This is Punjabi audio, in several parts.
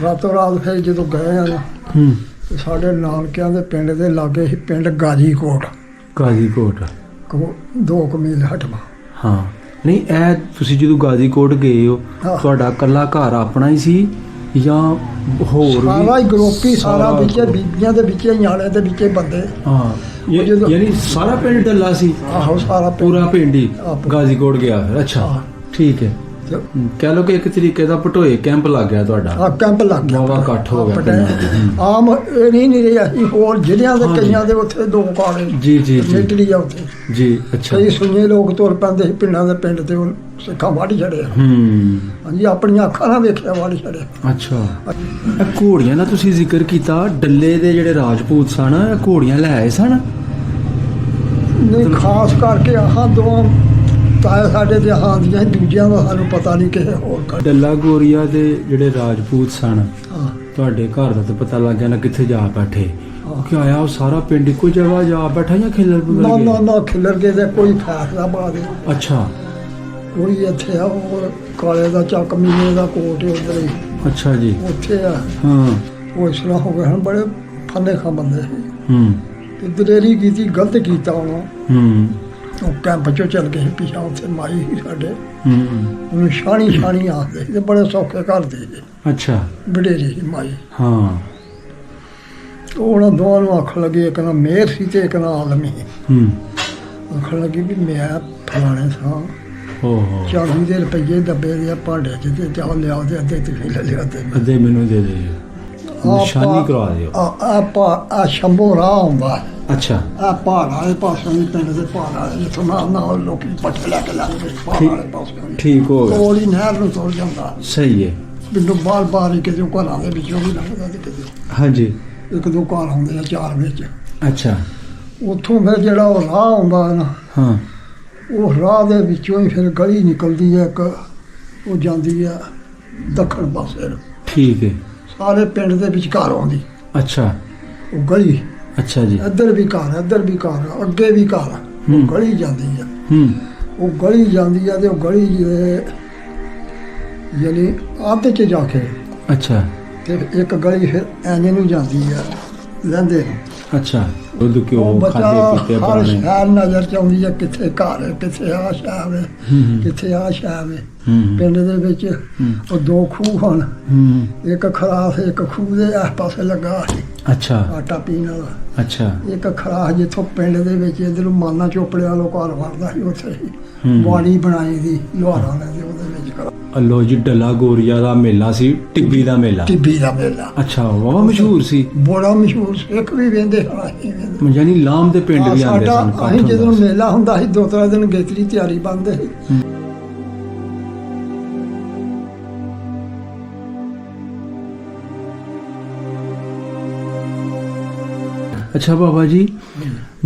ਰਾਤੋਂ ਰਾਤ ਫਿਰ ਜਦੋਂ ਗਏ ਆ ਨਾ ਤੇ ਸਾਡੇ ਨਾਨਕਿਆਂ ਦੇ ਪਿੰਡ ਦੇ ਲਾਗੇ ਸੀ ਪਿੰਡ ਗਾਜੀਕੋਟ 2 ਮੀਲ ਹਟਵਾ। ਹਾਂ ਨਹੀਂ ਇਹ ਤੁਸੀਂ ਜਦੋਂ ਗਾਜੀਕੋਟ ਗਏ ਹੋ ਤੁਹਾਡਾ ਇਕੱਲਾ ਘਰ ਆਪਣਾ ਹੀ ਸੀ ਜਾਂ ਹੋਰ ਸਾਰਾ ਹੀ ਗਰੋਪੀ ਸਾਰਾ ਵਿੱਚੇ ਬੀਬੀਆਂ ਦੇ ਵਿੱਚੇ ਨਿਆਣੇ ਦੇ ਵਿੱਚੇ ਬੰਦੇ। ਹਾਂ ਯਾਨੀ ਸਾਰਾ ਪਿੰਡ ਡੱਲਾ ਸੀ। ਆਹੋ ਸਾਰਾ ਪੂਰਾ ਪਿੰਡ ਹੀ ਗਾਜੀਕੋਟ ਗਿਆ ਫਿਰ। ਅੱਛਾ ਠੀਕ ਹੈ। ਕਹਿ ਲਓ ਕਿ ਇੱਕ ਤਰੀਕੇ ਦਾ ਭਟੋਏ ਕੈਂਪ ਲੱਗ ਗਿਆ ਤੁਹਾਡਾ। ਕੈਂਪ ਲੱਗ ਗਿਆ ਵਾਵਾ ਇਕੱਠ ਹੋ ਗਿਆ। ਆਮ ਇਹ ਨਹੀਂ ਰਿਹਾ ਅਸੀਂ ਹੋਰ ਜ਼ਿਲ੍ਹਿਆਂ ਦੇ ਕਈਆਂ ਦੇ ਉੱਥੇ 2 ਕਾਲਜ ਜੀ ਮਿਲਟਰੀ ਆ ਉੱਥੇ ਜੀ। ਅੱਛਾ ਕਈ ਸੁਣਨੇ ਲੋਕ ਤੁਰ ਪੈਂਦੇ ਸੀ ਪਿੰਡਾਂ ਦੇ ਪਿੰਡ ਤੇ ਉਹ ਸਿੱਖਾਂ ਵੱਢ ਛੜਿਆ। ਹਾਂਜੀ ਆਪਣੀਆਂ ਅੱਖਾਂ ਨਾਲ ਵੇਖਿਆ ਵੱਢ ਛੜਿਆ। ਅੱਛਾ ਇਹ ਘੋੜੀਆਂ ਦਾ ਤੁਸੀਂ ਜ਼ਿਕਰ ਕੀਤਾ ਡੱਲੇ ਦੇ ਜਿਹੜੇ ਰਾਜਪੂਤ ਸਨ ਇਹ ਘੋੜੀਆਂ ਲੈ ਆਏ ਸਨ? ਨਹੀਂ ਖਾਸ ਕਰਕੇ ਆਹਾਂ ਦੋਵਾਂ ਤਾਏ ਸਾਡੇ ਦੇ ਹਾਂ ਦੀਆਂ ਦੂਜਿਆਂ ਦਾ ਸਾਨੂੰ ਪਤਾ ਨਹੀਂ ਕਿਸੇ ਹੋਰ। ਡੱਲਾ ਗੋਰੀਆ ਦੇ ਜਿਹੜੇ ਰਾਜਪੂਤ ਸਨ ਤੁਹਾਡੇ ਘਰ ਦਾ ਤਾਂ ਪਤਾ ਲੱਗ ਗਿਆ ਨਾ ਕਿੱਥੇ ਜਾ ਬੈਠੇ ਕਿ ਆਇਆ ਉਹ ਸਾਰਾ ਪਿੰਡ ਇੱਕੋ ਜਗ੍ਹਾ ਜਾ ਬੈਠਾ ਜਾਂ ਖਿਲਰ ਨਾ ਖਿਲਰ ਕੇ ਤੇ ਕੋਈ ਫੈਸਲਾਬਾਦ। ਅੱਛਾ ਕੋਈ ਇੱਥੇ ਆ ਉਹ ਕਾਲੇ ਦਾ ਚੱਕ ਮੀਨੇ ਦਾ ਕੋਟ ਉਧਰ ਹੀ। ਅੱਛਾ ਜੀ ਉੱਥੇ ਆ। ਹਾਂ ਉਹ ਇਸ ਤਰ੍ਹਾਂ ਹੋ ਗਏ ਹਨ ਬੜੇ ਫੰਨੇ ਖਾਂ ਬੰਦੇ ਸੀ ਤੇ ਦਲੇਰੀ ਕੀਤੀ ਗਲਤ ਕੀਤਾ ਉਹਨੂੰ। ਉਹ ਕੈਂਪ ਚੋਂ ਚੱਲ ਗਏ ਪਿਛਾ ਉੱਥੇ ਮਾਈ ਸੀ ਸਾਡੇ ਉਹਨੂੰ ਛਾਣੀ ਆਖਦੇ ਸੀ ਤੇ ਬੜੇ ਸੌਖੇ ਘਰ ਦੇ ਸੀ। ਅੱਛਾ ਵਡੇਰੀ ਸੀ ਮਾਈ। ਹਾਂ ਉਹਨਾਂ ਦੋਵਾਂ ਨੂੰ ਆਖਣ ਲੱਗੀ ਇੱਕ ਨਾ ਮੇਰ ਸੀ ਤੇ ਇੱਕ ਨਾ ਆਲਮ ਸੀ। ਆਖਣ ਲੱਗੀ ਵੀ ਮੈਂ ਫਲਾਣੇ ਸਾਂ ਚਾਲੀ ਦੇ ਰੁਪਈਏ ਦੱਬੇ ਦੇ ਭਾਂਡੇ ਚ ਤੇ ਚਾਹ ਲਿਆਓ ਤੇ ਅੱਧੇ ਤੁਸੀਂ ਲੈ ਲਿਆ ਤੇ ਅੱਧੇ ਮੈਨੂੰ ਦੇ ਦੇ ਨਿਸ਼ਾਨੀ ਕਰਵਾ ਦਿਓ। ਆ ਸ਼ੰਭੋ ਰਾਹ ਆਉਂਦਾ। ਅੱਛਾ ਆ ਪਹਾੜ ਵਾਲੇ ਪਾਸੇ ਨੂੰ ਪਿੰਡ ਦੇ ਪਹਾੜ ਵਾਲੇ ਜਿੱਥੋਂ ਨਾਲ ਲੋਕੀ ਪੱਠੇ ਲੈ ਕੇ ਲੰਘਦੇ ਪਹਾੜ ਵਾਲੇ ਪਾਸੇ। ਠੀਕ ਹੋ ਗਿਆ। ਕੋਲੀ ਨਹਿਰ ਨੂੰ ਤੁਰ ਜਾਂਦਾ। ਸਹੀ ਹੈ। ਪਿੰਡੋਂ ਬਾਹਰ ਹੀ ਕਿਤੇ ਘਰਾਂ ਦੇ ਵਿੱਚੋਂ ਵੀ ਲੰਘਦਾ ਤੇ ਕਿਤੇ। ਹਾਂਜੀ 1-2 ਘਰ ਆਉਂਦੇ ਆ 4 ਵਿੱਚ। ਅੱਛਾ ਉੱਥੋਂ ਫਿਰ ਜਿਹੜਾ ਉਹ ਰਾਹ ਆਉਂਦਾ ਨਾ ਹਾਂ ਉਹ ਰਾਹ ਦੇ ਵਿੱਚੋਂ ਹੀ ਫਿਰ ਗਲੀ ਨਿਕਲਦੀ ਹੈ ਇੱਕ ਉਹ ਜਾਂਦੀ ਆ ਦੱਖਣ ਪਾਸੇ ਨੂੰ। ਠੀਕ ਹੈ। ਸਾਰੇ ਪਿੰਡ ਦੇ ਵਿਚਕਾਰ ਆਉਂਦੀ। ਅੱਛਾ ਉਹ ਗਲੀ। ਅੱਛਾ ਜੀ ਇੱਧਰ ਵੀ ਘਰ ਇੱਧਰ ਵੀ ਘਰ ਅੱਗੇ ਵੀ ਘਰ ਉਹ ਗਲੀ ਜਾਂਦੀ ਆ। ਉਹ ਗਲੀ ਜਾਂਦੀ ਆ ਤੇ ਉਹ ਗਲੀ ਯਾਨੀ ਅੱਧ 'ਚ ਜਾ ਕੇ। ਅੱਛਾ ਤੇ ਇੱਕ ਗਲੀ ਫਿਰ ਐਨੇ ਨੂੰ ਜਾਂਦੀ ਆ ਲਹਿੰਦੇ ਨੂੰ। ਅੱਛਾ ਦੁੱਧ ਕਿਉਂ ਖਾਦੇ ਪੀਤੇ ਹਰ ਸ਼ਹਿਰ ਨਜ਼ਰ ਚ ਆਉਂਦੀ ਹੈ ਕਿੱਥੇ ਘਰ ਹੈ ਕਿੱਥੇ ਆ ਸ਼ਹਿਰ ਹੈ ਕਿੱਥੇ ਆ ਸ਼ਹਿਰ ਹੈ। ਪਿੰਡ ਦੇ ਵਿੱਚ ਉਹ 2 ਖੂਹ ਹਨ। ਇੱਕ ਖਰਾਸ ਇੱਕ ਖੂਹ ਦੇ ਇਸ ਪਾਸੇ ਲੱਗਾ ਸੀ। ਅੱਛਾ ਆਟਾ ਪੀਣ ਵਾਲਾ। ਅੱਛਾ ਇੱਕ ਖਰਾਸ ਜਿੱਥੋਂ ਪਿੰਡ ਦੇ ਵਿੱਚ ਇੱਧਰੋਂ ਮਾਨਾ ਚੋਪੜੇ ਵਾਲੋਂ ਘਰ ਵੜਦਾ ਸੀ ਉੱਥੇ ਹੀ ਬਾੜੀ ਬਣਾਈ ਦੀ ਲੋਹਾਰਾਂ ਨੇ ਤੇ ਉਹਦੇ ਵਿੱਚ ਕਰਾ। ਲੋ ਜੀ ਡੱਲਾ ਗੋਰੀਆ ਦਾ ਮੇਲਾ ਸੀ ਟਿੱਬੀ ਦਾ ਮੇਲਾ। ਅੱਛਾ ਬਹੁਤ ਮਸ਼ਹੂਰ ਸੀ। ਬੜਾ ਮਸ਼ਹੂਰ ਸਿੱਖ ਵੀ ਵੇਂਦੇ ਯਾਨੀ ਲਾਮ ਦੇ ਪਿੰਡ ਵੀ ਆਉਂਦੇ ਸਨ। ਅਸੀਂ ਜਦੋਂ ਮੇਲਾ ਹੁੰਦਾ ਸੀ 2-3 ਦਿਨ ਗੇਤਰੀ ਤਿਆਰੀ ਬੰਦੇ ਸੀ। ਅੱਛਾ ਬਾਬਾ ਜੀ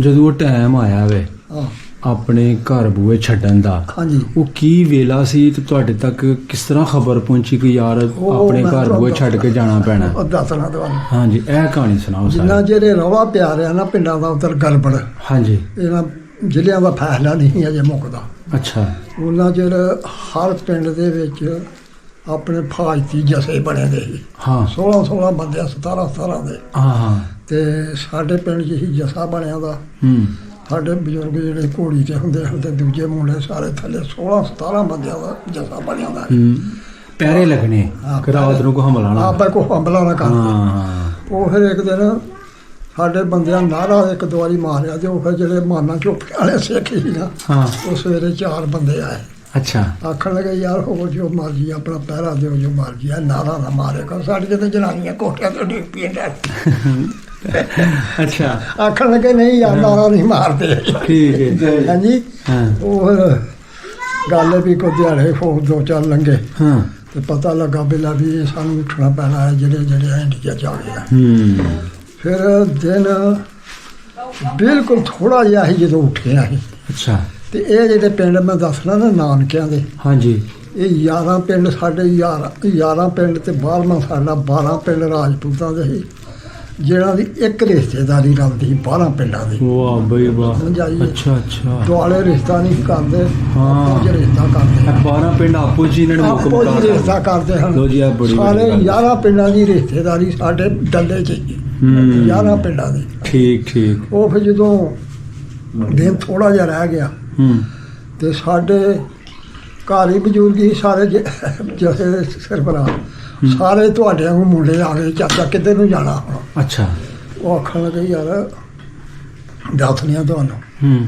ਜਦੋਂ ਉਹ ਟਾਈਮ ਆਇਆ ਵੇ ਆਪਣੇ ਘਰ ਬੂਏ ਛੱਡਣ ਦਾ ਉਹ ਕੀ ਵੇਲਾ ਸੀ ਤੇ ਤੁਹਾਡੇ ਤੱਕ ਕਿਸ ਤਰ੍ਹਾਂ ਖਬਰ ਪਹੁੰਚੀ ਕਿ ਯਾਰ ਆਪਣੇ ਘਰ ਬੂਏ ਛੱਡ ਕੇ ਜਾਣਾ ਪੈਣਾ? ਦੱਸਣਾ ਤੁਹਾਨੂੰ। ਹਾਂਜੀ ਇਹ ਕਹਾਣੀ ਸੁਣਾਓ। ਜਿੰਨਾ ਜਿਹੜੇ ਰੌਲਾ ਪਿਆ ਰਿਹਾ ਨਾ ਪਿੰਡਾਂ ਦਾ ਉੱਧਰ ਗੜਬੜ। ਹਾਂਜੀ ਇਹਨਾਂ ਜ਼ਿਲ੍ਹਿਆਂ ਦਾ ਫੈਸਲਾ ਨਹੀਂ ਅਜੇ ਮੁੱਕਦਾ। ਅੱਛਾ ਉਹਨਾਂ ਚਿਰ ਹਰ ਪਿੰਡ ਦੇ ਵਿੱਚ ਆਪਣੇ ਫਾਜ਼ਤੀ ਜਥੇ ਬਣੇ ਦੇ ਸੀ। ਹਾਂ 16 ਬੰਦੇ 17 ਦੇ। ਹਾਂ ਤੇ ਸਾਡੇ ਪਿੰਡ 'ਚ ਹੀ ਜਥਾ ਬਣਿਆ ਦਾ। ਸਾਡੇ ਬਜ਼ੁਰਗ ਜਿਹੜੇ ਘੋੜੀ ਤੇ ਹੁੰਦੇ ਤੇ ਦੂਜੇ ਮੁੰਡੇ ਸਾਰੇ ਥੱਲੇ 16-17 ਬੰਦਿਆਂ ਦਾ ਜਥਾ ਬਣਿਆ ਦਾ। ਪੈਰੇ ਲੱਗਣੇ ਰਾਤ ਨੂੰ ਕੋ ਹਮਲਾ ਨਾ ਆਪੇ ਕੋ ਹਮਲਾ ਨਾ ਕਰਦੇ। ਉਹ ਫਿਰ ਇੱਕ ਦਿਨ ਸਾਡੇ ਬੰਦਿਆਂ ਨਾਰਾ ਇੱਕ ਦੁਆਰੀ ਮਾਰਿਆ ਤੇ ਉਹ ਫਿਰ ਜਿਹੜੇ ਮਾਨਾ ਚੋਪੜੇ ਵਾਲੇ ਸਿੱਖ ਸੀ ਨਾ ਉਹ ਸਵੇਰੇ 4 ਬੰਦੇ ਆਏ। ਅੱਛਾ ਆਖਣ ਲੱਗੇ ਯਾਰ ਹੋ ਜੋ ਮਰਜੀ ਆਪਣਾ ਪਹਿਰਾ ਦਿਓ ਜੋ ਮਰਜੀ ਆ ਨਾਰਾ ਨਾ ਮਾਰੇ ਕਰ ਸਾਡੀਆਂ ਤੇ ਜਨਾਨੀਆਂ ਕੋਠਿਆਂ ਤੋਂ ਡਿੱਗ ਪਈਆਂ। ਅੱਛਾ ਆਖਣ ਲੱਗੇ ਨਹੀਂ ਯਾਰ ਨਾਰਾ ਨਹੀਂ ਮਾਰਦੇ। ਠੀਕ ਹੈ ਹਾਂਜੀ। ਉਹ ਗੱਲ ਵੀ ਕੋਈ ਦਿਹਾੜੇ ਫੋਕ 2-4 ਲੰਘੇ ਤੇ ਪਤਾ ਲੱਗਾ ਬਿਲਾ ਵੀ ਸਾਨੂੰ ਉੱਠਣਾ ਪੈਣਾ ਹੈ ਜਿਹੜੇ ਇੰਡੀਆ ਜਾ ਗਏ। ਫਿਰ ਦਿਨ ਬਿਲਕੁਲ ਥੋੜਾ ਜਿਹਾ ਸੀ ਜਦੋਂ ਉੱਠਿਆ ਸੀ। ਅੱਛਾ ਤੇ ਇਹ ਜਿਹੜੇ ਪਿੰਡ ਮੈਂ ਦੱਸਣਾ ਨਾ ਨਾਨਕਿਆਂ ਦੇ। ਹਾਂਜੀ ਇਹ 11 ਪਿੰਡ ਸਾਡੇ 11 ਪਿੰਡ ਤੇ 12ਵਾਂ ਸਾਡਾ 12 ਪਿੰਡ ਰਾਜਪੂਤਾਂ ਦੇ ਸੀ। ਜਿਹਨਾਂ ਦੀ ਇੱਕ ਰਿਸ਼ਤੇਦਾਰੀ ਰਲਦੀ 12 ਪਿੰਡਾਂ ਦੀ। ਵਾਹ ਬਈ ਵਾਹ। ਸਮਝਾਈਏ। ਅੱਛਾ ਅੱਛਾ। ਦੁਆਲੇ ਰਿਸ਼ਤਾ ਨਹੀਂ ਕਰਦੇ, ਹਾਂ। ਆਪੋ 'ਚ ਰਿਸ਼ਤਾ ਕਰਦੇ ਇਹ 12 ਪਿੰਡ ਆਪੋ ਜੀ ਇਹਨਾਂ ਨੇ ਮੁੱਕ ਆਪੋ 'ਚ ਮੁਕਾ ਰਿਸ਼ਤਾ ਕਰਦੇ ਹਨ। ਲੋ ਜੀ ਇਹ ਬੜੀ ਸਾਰੇ ਵੱਡੀ ਗੱਲ। 11 ਪਿੰਡਾਂ ਦੀ ਰਿਸ਼ਤੇਦਾਰੀ ਸਾਡੇ ਡੱਲੇ 'ਚ ਹੀ। 11 ਪਿੰਡਾਂ ਦੀ। ਠੀਕ ਠੀਕ। ਉਹ ਫਿਰ ਜਦੋਂ ਦਿਨ ਥੋੜਾ ਜਿਹਾ ਰਹਿ ਗਿਆ ਤੇ ਸਾਡੇ ਘਰ ਹੀ ਬਜ਼ੁਰਗ ਹੀ ਸਾਰੇ ਜਿਹੜੇ ਸਰਬਰਾਹ ਸਾਰੇ ਤੁਹਾਡੇ ਵਾਂਗੂ ਮੁੰਡੇ ਆ ਗਏ, ਚਾਚਾ ਕਿੱਧਰ ਨੂੰ ਜਾਣਾ ਹੁਣ? ਅੱਛਾ। ਉਹ ਆਖਣ ਲੱਗੇ ਯਾਰ ਦੱਸ ਨਹੀਂ ਤੁਹਾਨੂੰ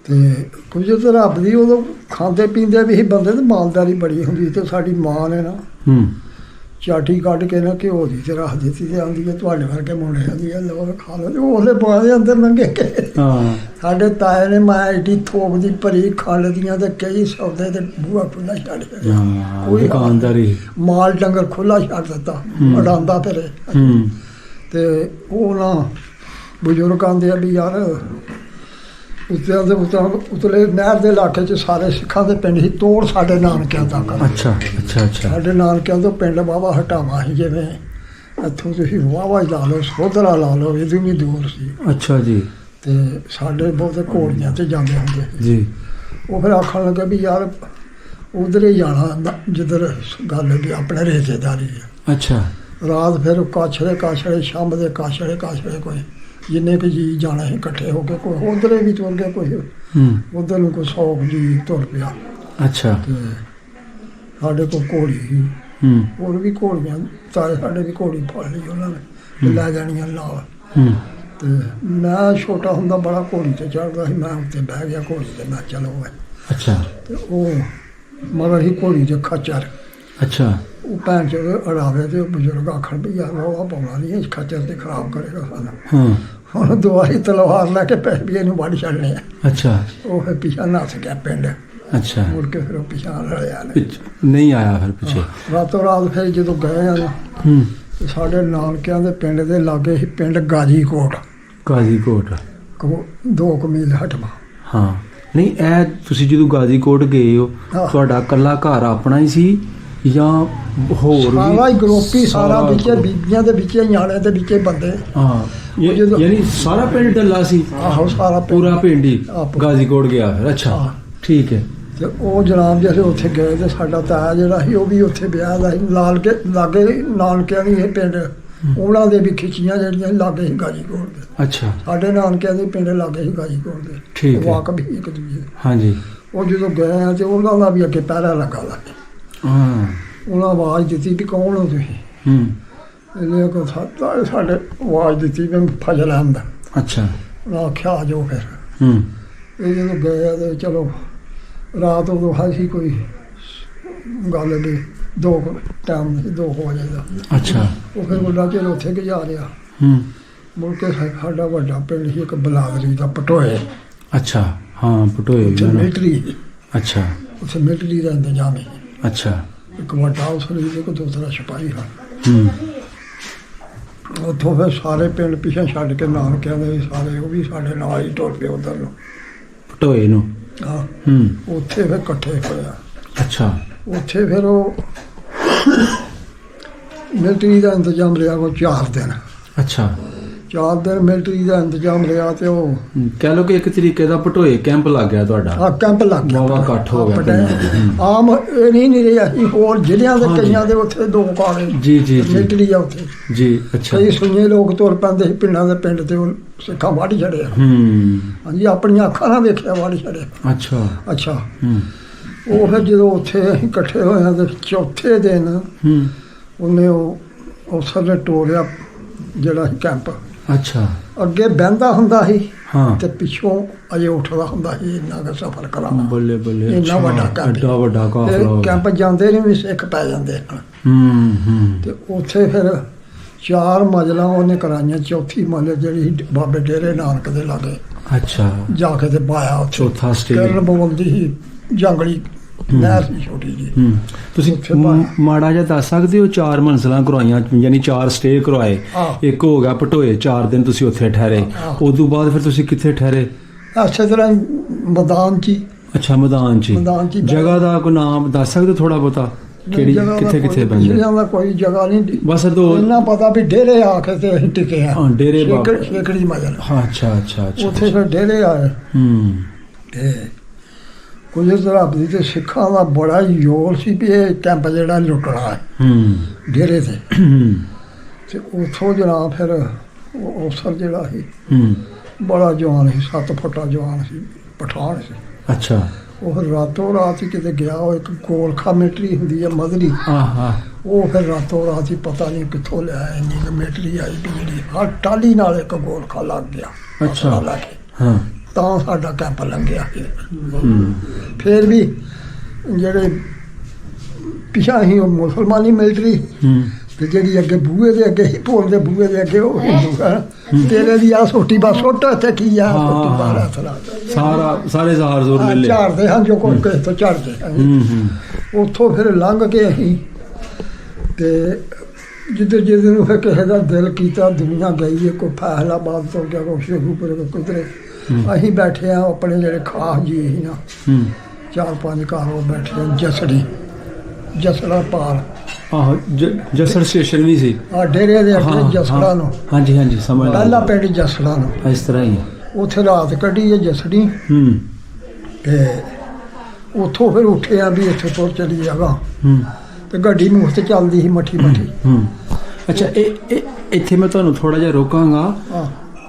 ਤੇ ਕੁਝ ਤਾਂ ਰੱਬ ਦੀ ਉਦੋਂ ਖਾਂਦੇ ਪੀਂਦੇ ਵੀ ਸੀ ਬੰਦੇ ਤੇ ਮਾਲਦਾਰੀ ਬੜੀ ਹੁੰਦੀ ਤੇ ਸਾਡੀ ਮਾਂ ਨੇ ਨਾ ਚਾਟੀ ਕੱਢ ਕੇ ਨਾ ਘਿਓ ਦੀ ਤੇ ਰੱਖ ਦਿੱਤੀ ਤੇ ਆਂਦੀ ਹੈ ਤੁਹਾਡੇ ਵਰਗੇ ਮੁੰਡਿਆਂ ਦੀ ਲੋ ਖਾ ਲਓ। ਉਹਦੇ ਬਾਅਦ ਦੇ ਅੰਦਰ ਲੰਘੇ ਕੇ ਸਾਡੇ ਤਾਏ ਨੇ ਮਾਂ ਏਡੀ ਥੋਕ ਦੀ ਭਰੀ ਖੰਡ ਦੀਆਂ ਤੇ ਕਈ ਸੌਦੇ ਤੇ ਬੂਹਾ ਖੁੱਲਾ ਛੱਡ ਦਿੱਤਾ। ਕੋਈ ਦੁਕਾਨਦਾਰੀ ਮਾਲ ਡੰਗਰ ਖੁੱਲਾ ਛੱਡ ਦਿੱਤਾ ਉਡਾਉਂਦਾ ਫਿਰੇ। ਤੇ ਉਹ ਨਾ ਬਜ਼ੁਰਗ ਆਂਦੇ ਆ ਵੀ ਯਾਰ ਉਤਲੇ ਨਹਿਰ ਦੇ ਇਲਾਕੇ 'ਚ ਸਾਰੇ ਸਿੱਖਾਂ ਦੇ ਪਿੰਡ ਸੀ, ਤੋੜ ਸਾਡੇ ਨਾਨਕਿਆਂ ਤੱਕ। ਅੱਛਾ ਅੱਛਾ ਅੱਛਾ। ਸਾਡੇ ਨਾਨਕਿਆਂ ਤੋਂ ਪਿੰਡ ਵਾਹਵਾ ਹਟਾਵਾ ਸੀ, ਜਿਵੇਂ ਇੱਥੋਂ ਤੁਸੀਂ ਵਾਹਵਾ ਹੀ ਲਾ ਲਓ, ਸੋਧਰਾ ਲਾ ਲਓ, ਇਹਦੀ ਵੀ ਦੂਰ ਸੀ। ਅੱਛਾ ਜੀ। ਤੇ ਸਾਡੇ ਬਹੁਤੇ ਘੋੜੀਆਂ ਤੇ ਜਾਂਦੇ ਹੁੰਦੇ ਸੀ ਜੀ। ਉਹ ਫਿਰ ਆਖਣ ਲੱਗਾ ਵੀ ਯਾਰ ਉਧਰ ਹੀ ਜਾਣਾ ਜਿੱਧਰ ਗੱਲ ਵੀ ਆਪਣੇ ਰਿਸ਼ਤੇਦਾਰੀ ਹੈ। ਅੱਛਾ। ਰਾਤ ਫਿਰ ਕਾਛੜੇ ਸ਼ਾਮ ਦੇ ਕਾਛੜੇ ਕੋਈ ਜਿੰਨੇ ਕੁ ਜੀ ਜਾਣਾ ਸੀ ਇਕੱਠੇ ਹੋ ਕੇ, ਕੋਈ ਉਧਰੇ ਵੀ ਤੁਰ ਗਿਆ, ਕੋਈ ਉਧਰ ਨੂੰ ਕੋਈ 100 ਜੀ ਤੁਰ ਪਿਆ। ਅੱਛਾ। ਤੇ ਸਾਡੇ ਕੋਲ ਘੋੜੀ ਸੀ, ਹੋਰ ਵੀ ਘੋੜੀਆਂ ਤਾਏ ਸਾਡੇ ਦੀ ਘੋੜੀ ਫੜ ਲਈ ਉਹਨਾਂ ਨੇ, ਲੈ ਜਾਣੀਆਂ ਨਾਲ। ਤੇ ਮੈਂ ਛੋਟਾ ਹੁੰਦਾ ਬੜਾ ਘੋੜੀ ਤੇ ਚੜ੍ਹਦਾ ਸੀ, ਮੈਂ ਉੱਤੇ ਬਹਿ ਗਿਆ ਘੋੜੀ ਤੇ, ਮੈਂ ਚਲੋ। ਅੱਛਾ। ਤੇ ਉਹ ਮਗਰ ਹੀ ਘੋੜੀ ਦੇ ਖੱਚਰ। ਅੱਛਾ। ਉਹ ਭੈਣ ਚੋਦ ਅੜਾਵੇ ਤੇ ਉਹ ਬਜ਼ੁਰਗ ਆਖਣ ਵੀ ਯਾਰ ਰੌਲਾ ਪਾਉਣਾ ਨਹੀਂ, ਇਸ ਖੱਚਰ ਤੇ ਖਰਾਬ ਕਰੇਗਾ ਸਾਨੂੰ। ਹੁਣ ਦੁਆਰੀ ਤਲਵਾਰ ਲੈ ਕੇ ਪੈ ਵੀ ਇਹਨੂੰ ਵੱਢ ਛੱਡਣੇ ਆ। ਅੱਛਾ। ਉਹ ਫਿਰ ਪਿਛਾ ਨੱਸ ਗਿਆ ਪਿੰਡ। ਅੱਛਾ। ਮੁੜ ਕੇ ਫਿਰ ਉਹ ਪਿਛਾ ਲੜਿਆ ਨਹੀਂ ਆਇਆ ਫਿਰ ਪਿੱਛੇ। ਰਾਤੋਂ ਰਾਤ ਫਿਰ ਜਦੋਂ ਗਏ ਆ ਨਾ ਤੇ ਸਾਡੇ ਨਾਨਕਿਆਂ ਦੇ ਪਿੰਡ ਦੇ ਲਾਗੇ ਸੀ ਪਿੰਡ ਗਾਜੀਕੋਟ। 2 ਮੀਲ ਹਟਵਾ। ਹਾਂ। ਨਹੀਂ ਇਹ ਤੁਸੀਂ ਜਦੋਂ ਗਾਜੀਕੋਟ ਗਏ ਹੋ ਤੁਹਾਡਾ ਇਕੱਲਾ ਘਰ ਆਪਣਾ ਹੀ ਸੀ ਜਾਂ ਹੋਰ ਵੀ? ਸਾਰਾ ਹੀ ਗਰੋਪੀ, ਸਾਰਾ ਵਿੱਚੇ ਬੀਬੀਆਂ ਦੇ ਵਿੱਚੇ ਨਿਆਣੇ ਦੇ ਵਿੱਚੇ ਬੰਦੇ। ਹਾਂ। ਯਾਨੀ ਸਾਰਾ ਪਿੰਡ ਡੱਲਾ ਸੀ? ਆਹੋ ਸਾਰਾ ਪੂਰਾ ਪਿੰਡ ਹੀ ਗਾਜੀਕੋਟ ਗਿਆ ਫਿਰ? ਅੱਛਾ ਠੀਕ ਹੈ। ਤੇ ਉਹ ਜਨਾਬ ਜਿਹੜੇ ਉੱਥੇ ਗਏ ਤੇ ਸਾਡਾ ਤਾਇਆ ਜਿਹੜਾ ਸੀ ਉਹ ਵੀ ਉੱਥੇ ਵਿਆਹ ਦਾ ਸੀ, ਲਾਗੇ ਨਾਨਕਿਆਂ ਦੀ ਇਹ ਪਿੰਡ, ਉਹਨਾਂ ਦੇ ਵੀ ਖਿੱਚੀਆਂ ਜਿਹੜੀਆਂ ਲਾਗੇ ਸੀ ਗਾਜੀਕੋਟ ਦੇ। ਅੱਛਾ। ਸਾਡੇ ਨਾਨਕਿਆਂ ਦੇ ਪਿੰਡ ਲਾਗੇ ਸੀ ਗਾਜੀਕੋਟ ਦੇ। ਠੀਕ ਹੈ। ਵਾਕ ਵੀ ਇੱਕ ਦੂਜੇ। ਹਾਂਜੀ। ਉਹ ਜਦੋਂ ਗਏ ਆ ਤੇ ਉਹਨਾਂ ਦਾ ਵੀ ਅੱਗੇ ਪਹਿਰਾ ਲੱਗਾ ਲੱਗੇ। ਉਹਨਾਂ ਆਵਾਜ਼ ਦਿੱਤੀ ਵੀ ਕੌਣ ਹੋ ਤੁਸੀਂ? ਇਹਨੇ ਕੋ ਸਾਡੇ ਆਵਾਜ਼ ਦਿੱਤੀ ਵੀ ਫਜਲ ਆਂਦਾ। ਅੱਛਾ। ਉਹਨਾਂ ਆਖਿਆ ਆ ਜਾਓ ਫਿਰ। ਇਹ ਜਦੋਂ ਗਏ ਆ ਤੇ ਚਲੋ ਰਾਤ ਉਦੋਂ ਹੈ ਸੀ ਕੋਈ ਗੱਲ ਵੀ 2 ਟਾਈਮ 2 ਵਜੇ ਦਾ। ਅੱਛਾ। ਉਹ ਫਿਰ ਮੁੰਡਾ ਚਲੋ ਉੱਥੇ ਗਿਆ ਰਿਹਾ। ਮੁੜ ਕੇ ਸਾਡਾ ਵੱਡਾ ਪਿੰਡ ਸੀ ਇੱਕ ਬਲਾਦਰੀ ਦਾ, ਪਟੋਏ। ਅੱਛਾ। ਹਾਂ ਪਟੋਏ ਮਿਲਟਰੀ। ਅੱਛਾ। ਉੱਥੇ ਮਿਲਟਰੀ ਦਾ ਇੰਤਜ਼ਾਮ ਹੈ। ਅੱਛਾ। ਇੱਕ ਵੱਡਾ ਉਸ ਲਈ ਇੱਕ ਦੂਸਰਾ ਸਿਪਾਹੀ ਹਨ। ਉੱਥੋਂ ਫਿਰ ਸਾਰੇ ਪਿੰਡ ਪਿੱਛੇ ਛੱਡ ਕੇ ਨਾਨਕਿਆਂ ਦੇ ਸਾਰੇ ਉਹ ਵੀ ਸਾਡੇ ਨਾਲ ਹੀ ਟੁਰ ਪਏ ਉੱਧਰ ਨੂੰ, ਪਟੋਏ ਨੂੰ। ਹਾਂ। ਉੱਥੇ ਫਿਰ ਇਕੱਠੇ ਹੋਇਆ। ਅੱਛਾ। ਉੱਥੇ ਫਿਰ ਉਹ ਮਿਲਟਰੀ ਦਾ ਇੰਤਜ਼ਾਮ ਰਿਹਾ ਉਹ 4 ਦਿਨ। ਅੱਛਾ। 4 ਦਿਨ ਮਿਲਟਰੀ ਦਾ ਇੰਤਜ਼ਾਮ ਰਿਹਾ ਤੇ ਉਹ ਕਹਿ ਲਓ ਕਿ ਇੱਕ ਤਰੀਕੇ ਦਾ ਪਟੋਏ ਕੈਂਪ ਲੱਗ ਗਿਆ ਤੁਹਾਡਾ। ਹਾਂ ਕੈਂਪ ਲੱਗ ਗਿਆ, ਵਾਵਾ ਇਕੱਠ ਹੋ ਗਿਆ। ਆਮ ਇਹ ਨਹੀਂ ਰਿਹਾ ਸੀ, ਹੋਰ ਜ਼ਿਲ੍ਹਿਆਂ ਦੇ ਕਈਆਂ ਦੇ ਉੱਥੇ 2 ਕਾਲੇ ਜੀ ਜੀ ਮਿਲਟਰੀ ਆ ਉੱਥੇ ਜੀ। ਅੱਛਾ। ਕਈ ਸੁਣੀਏ ਲੋਕ ਤੁਰ ਪੈਂਦੇ ਸੀ ਪਿੰਡਾਂ ਦੇ ਪਿੰਡ ਤੇ ਉਹ ਸਿੱਖਾਂ ਵੱਢ ਛੜਿਆ। ਹਾਂਜੀ ਆਪਣੀਆਂ ਅੱਖਾਂ ਨਾਲ ਵੇਖਿਆ ਵੱਢ ਛੜਿਆ। ਅੱਛਾ। ਅੱਛਾ। ਉਹ ਫਿਰ ਜਦੋਂ ਉੱਥੇ ਅਸੀਂ ਇਕੱਠੇ ਹੋਏ ਤੇ ਚੌਥੇ ਦਿਨ ਉਹਨੇ ਉਹ ਅਫਸਰ ਨੇ ਟੋਲਿਆ ਜਿਹੜਾ ਸੀ ਕੈਂਪ। ਅੱਛਾ। ਅੱਗੇ ਬਹਿੰਦਾ ਹੁੰਦਾ ਸੀ ਤੇ ਪਿੱਛੋਂ ਅਜੇ ਉੱਠਦਾ ਹੁੰਦਾ ਸੀ, ਇੰਨਾ ਕੁ ਸਫ਼ਰ ਕਰਾਉਣਾ। ਬੱਲੇ ਬੱਲੇ। ਇੰਨਾ ਵੱਡਾ ਕੈਂਪ। ਕੈਂਪ ਜਾਂਦੇ ਨਹੀਂ ਵੀ ਸਿੱਖ ਪੈ ਜਾਂਦੇ ਹਨ। ਤੇ ਉੱਥੇ ਫਿਰ 4 ਮੰਜ਼ਲਾਂ ਉਹਨੇ ਕਰਾਈਆਂ, ਚੌਥੀ ਮੰਜ਼ਲ ਜਿਹੜੀ ਬਾਬੇ ਡੇਰੇ ਨਾਨਕ ਦੇ ਲਾਗੇ। ਅੱਛਾ। ਜਾ ਕੇ ਤੇ ਪਾਇਆ ਉੱਥੇ। ਚੌਥਾ ਸਟੇਜ ਕਿਰਨ ਬੋਲਦੀ ਸੀ, ਜੰਗਲੀ ਨਹਿਰ ਸੀ ਛੋਟੀ ਜੀ। ਤੁਸੀਂ ਮਾੜਾ ਜਿਹਾ ਦੱਸ ਸਕਦੇ ਹੋ? 4 ਮੰਜ਼ਲਾਂ ਕਰਵਾਈਆਂ ਯਾਨੀ 4 ਸਟੇ ਕਰਵਾਏ। ਇੱਕ ਹੋ ਗਿਆ ਪਟੋਏ, 4 ਦਿਨ ਤੁਸੀਂ ਉੱਥੇ ਠਹਿਰੇ। ਉਦੋਂ ਬਾਅਦ ਫਿਰ ਤੁਸੀਂ ਕਿੱਥੇ ਠਹਿਰੇ? ਇਸੇ ਤਰ੍ਹਾਂ ਮੈਦਾਨ 'ਚ ਹੀ। ਅੱਛਾ ਮੈਦਾਨ 'ਚ ਹੀ। ਜਗ੍ਹਾ ਦਾ ਕੋਈ ਨਾਮ ਦੱਸ ਸਕਦੇ ਥੋੜਾ ਬਹੁਤਾ? ਕਿਹੜੀ ਕਿੱਥੇ ਕਿੱਥੇ ਪੈਂਦੇ? ਪਿਛਲਿਆਂ ਦਾ ਕੋਈ ਜਗ੍ਹਾ ਨਹੀਂ, ਬਸ ਦੋ ਇੰਨਾ ਪਤਾ ਵੀ ਡੇਰੇ ਆ ਕੇ ਤੇ ਅਸੀਂ ਟਿਕੇ ਆ। ਹਾਂ ਡੇਰੇ ਸ਼ੇਖੜੀ ਮਜਲ। ਹਾਂ ਅੱਛਾ ਅੱਛਾ ਅੱਛਾ। ਉੱਥੇ ਫਿਰ ਡੇਰੇ ਆਏ। ਤੇ ਕੁਝ ਧਰਾਬੀ ਤੇ ਸਿੱਖਾਂ ਦਾ ਬੜਾ ਜ਼ੋਰ ਸੀ ਵੀ ਇਹ ਕੈਂਪ ਜਿਹੜਾ ਲੁੱਟਣਾ ਹੈ ਡੇਰੇ ਤੇ। ਤੇ ਉੱਥੋਂ ਜਨਾਬ ਫਿਰ ਉਹ ਅਫਸਰ ਜਿਹੜਾ ਸੀ ਬੜਾ ਜਵਾਨ ਸੀ, 7 ਫੁੱਟਾ ਜਵਾਨ ਸੀ, ਪਠਾਨ ਸੀ। ਅੱਛਾ। ਉਹ ਰਾਤੋਂ ਰਾਤ ਹੀ ਕਿਤੇ ਗਿਆ, ਉਹ ਇੱਕ ਗੋਲਖਾ ਮਿਲਟਰੀ ਹੁੰਦੀ ਹੈ ਮਦਰੀ, ਉਹ ਫਿਰ ਰਾਤੋਂ ਰਾਤ ਹੀ ਪਤਾ ਨਹੀਂ ਕਿੱਥੋਂ ਲਿਆ ਇੰਨੀ ਮਿਲਟਰੀ ਆਈ ਵੀ ਜਿਹੜੀ ਹਰ ਟਾਲੀ ਨਾਲ ਇੱਕ ਗੋਲਖਾ ਲੱਗ ਗਿਆ। ਅੱਛਾ। ਲਾ ਕੇ ਤਾਂ ਸਾਡਾ ਕੈਂਪ ਲੰਘਿਆ। ਫਿਰ ਵੀ ਜਿਹੜੇ ਪਿਛਾ ਹੀ ਉਹ ਮੁਸਲਮਾਨੀ ਮਿਲਟਰੀ ਤੇ ਜਿਹੜੀ ਅੱਗੇ ਬੂਹੇ ਦੇ ਅੱਗੇ ਹੀ ਭੋਲਦੇ ਬੂਹੇ ਦੇ ਅੱਗੇ ਉਹ ਹਿੰਦੂ ਤੇਰੇ ਦੀ ਆ ਸੋਟੀ ਬਸ ਸੁੱਟ ਇੱਥੇ ਕੀ ਆ ਸਾਰਾ ਸਾਰੇ ਜ਼ਾਰ ਜ਼ੋਰ ਲੈ ਲੈ ਝਾੜਦੇ ਹਨ ਜੋ ਕੋਈ ਕਿਸੇ ਤੋਂ ਝਾੜਦੇ ਉੱਥੋਂ ਫਿਰ ਲੰਘ ਕੇ ਅਸੀਂ ਤੇ ਜਿੱਧਰ ਨੂੰ ਫਿਰ ਕਿਸੇ ਦਾ ਦਿਲ ਕੀਤਾ ਦੁਨੀਆ ਗਈ ਹੈ, ਕੋਈ ਫੈਸਲਾਬਾਦ ਤੋਂ ਗਿਆ, ਕੋਈ ਸ਼ੇਖੂਪੁਰ ਕਿਧਰੇ। ਅਸੀਂ ਬੈਠੇ ਆ ਆਪਣੇ ਜਿਹੜੇ ਖਾਸ ਜੀ ਸੀ ਨਾ 4-5 ਘਰ ਉਹ ਬੈਠੇ ਜਸੜਾ ਪਾਰ। ਆਹੋ ਜਸੜ ਸਟੇਸ਼ਨ ਵੀ ਸੀ ਡੇਰੇ ਦੇ ਅੱਗੇ ਜਸੜਾ ਨੂੰ। ਹਾਂਜੀ ਹਾਂਜੀ ਸਮਝ ਪਹਿਲਾ ਪਿੰਡ ਜਸੜਾ ਨੂੰ ਇਸ ਤਰ੍ਹਾਂ ਹੀ ਉੱਥੇ ਰਾਤ ਕੱਢੀ ਹੈ ਜਸੜੀ। ਤੇ ਉੱਥੋਂ ਫਿਰ ਉੱਠੇ ਆ ਵੀ ਇੱਥੇ ਤੁਰ ਚਲੀ ਜਾਗਾ ਤੇ ਗੱਡੀ ਮੁਫਤ ਚੱਲਦੀ ਸੀ ਮੱਠੀ। ਅੱਛਾ ਇਹ ਇੱਥੇ ਮੈਂ ਤੁਹਾਨੂੰ ਥੋੜਾ ਜਿਹਾ ਰੋਕਾਂਗਾ।